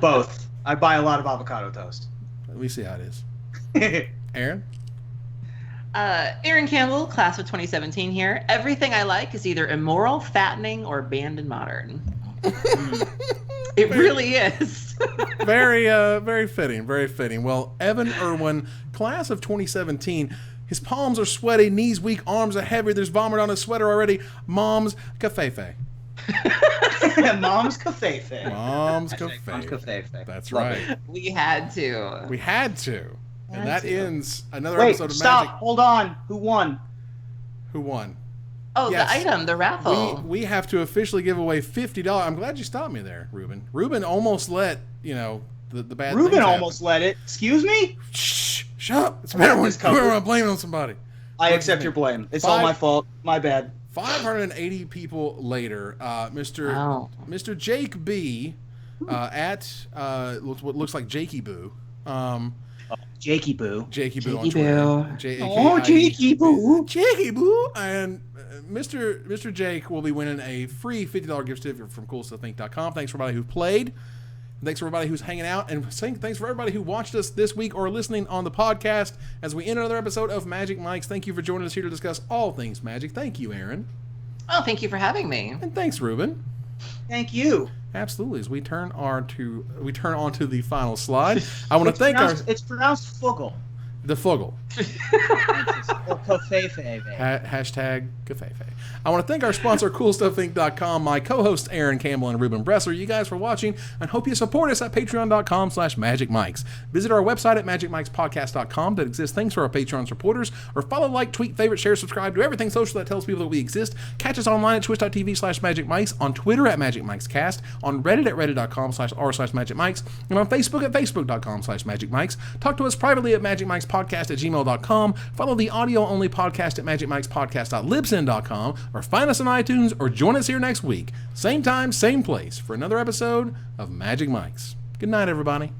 Both. I buy a lot of avocado toast. Let me see how it is. Aaron? Aaron Campbell, class of 2017 here. Everything I like is either immoral, fattening, or banned and modern. It really is. Very fitting, very fitting. Well, Evan Irwin, class of 2017. His palms are sweaty, knees weak, arms are heavy. There's vomit on his sweater already. Mom's cafefe. Mom's cafefe. Mom's Mom's cafefe. That's Love right. it. We had to. We had to. And that ends another Wait, episode of stop. Magic. Hold on. Who won? Who won? Oh, Yes. the item, the raffle. We have to officially give away $50. I'm glad you stopped me there, Ruben. Ruben almost let, the bad Ruben things almost let it. Excuse me? Shh, shut up. It's better when we're blaming on somebody. I accept your blame. It's all my fault. My bad. 580 people later, Mr. Jake B at what looks like Jakey Boo. Jakey Boo. Jakey Boo on Jakey Twitter. Boo. Jakey Boo. Jakey Boo. And Mr. Jake will be winning a free $50 gift certificate from CoolStuffInc.com. Thanks for everybody who played. Thanks for everybody who's hanging out. And thanks for everybody who watched us this week or listening on the podcast as we end another episode of Magic Mics. Thank you for joining us here to discuss all things Magic. Thank you, Aaron. Oh, thank you for having me. And thanks, Ruben. Thank you. Absolutely. As we turn on to the final slide, I want to thank It's pronounced Fuggle. the Fuggle. Or Cafefe. Hashtag Cafefe. I want to thank our sponsor, CoolStuffInc.com, my co-hosts Aaron Campbell and Ruben Bressler, you guys for watching, and hope you support us at patreon.com/magicmics. Visit our website at magicmicspodcast.com that exists thanks to our Patreon supporters, or follow, like, tweet, favorite, share, subscribe to everything social that tells people that we exist. Catch us online at twitch.tv/magicmics, on Twitter at magicmicscast, on Reddit at reddit.com/r/magicmics, and on Facebook at facebook.com/magicmics. Talk to us privately at magicmicspodcast@gmail.com. Follow the audio-only podcast at magicmicspodcast.libsyn.com, or find us on iTunes, or join us here next week. Same time, same place, for another episode of Magic Mics. Good night, everybody.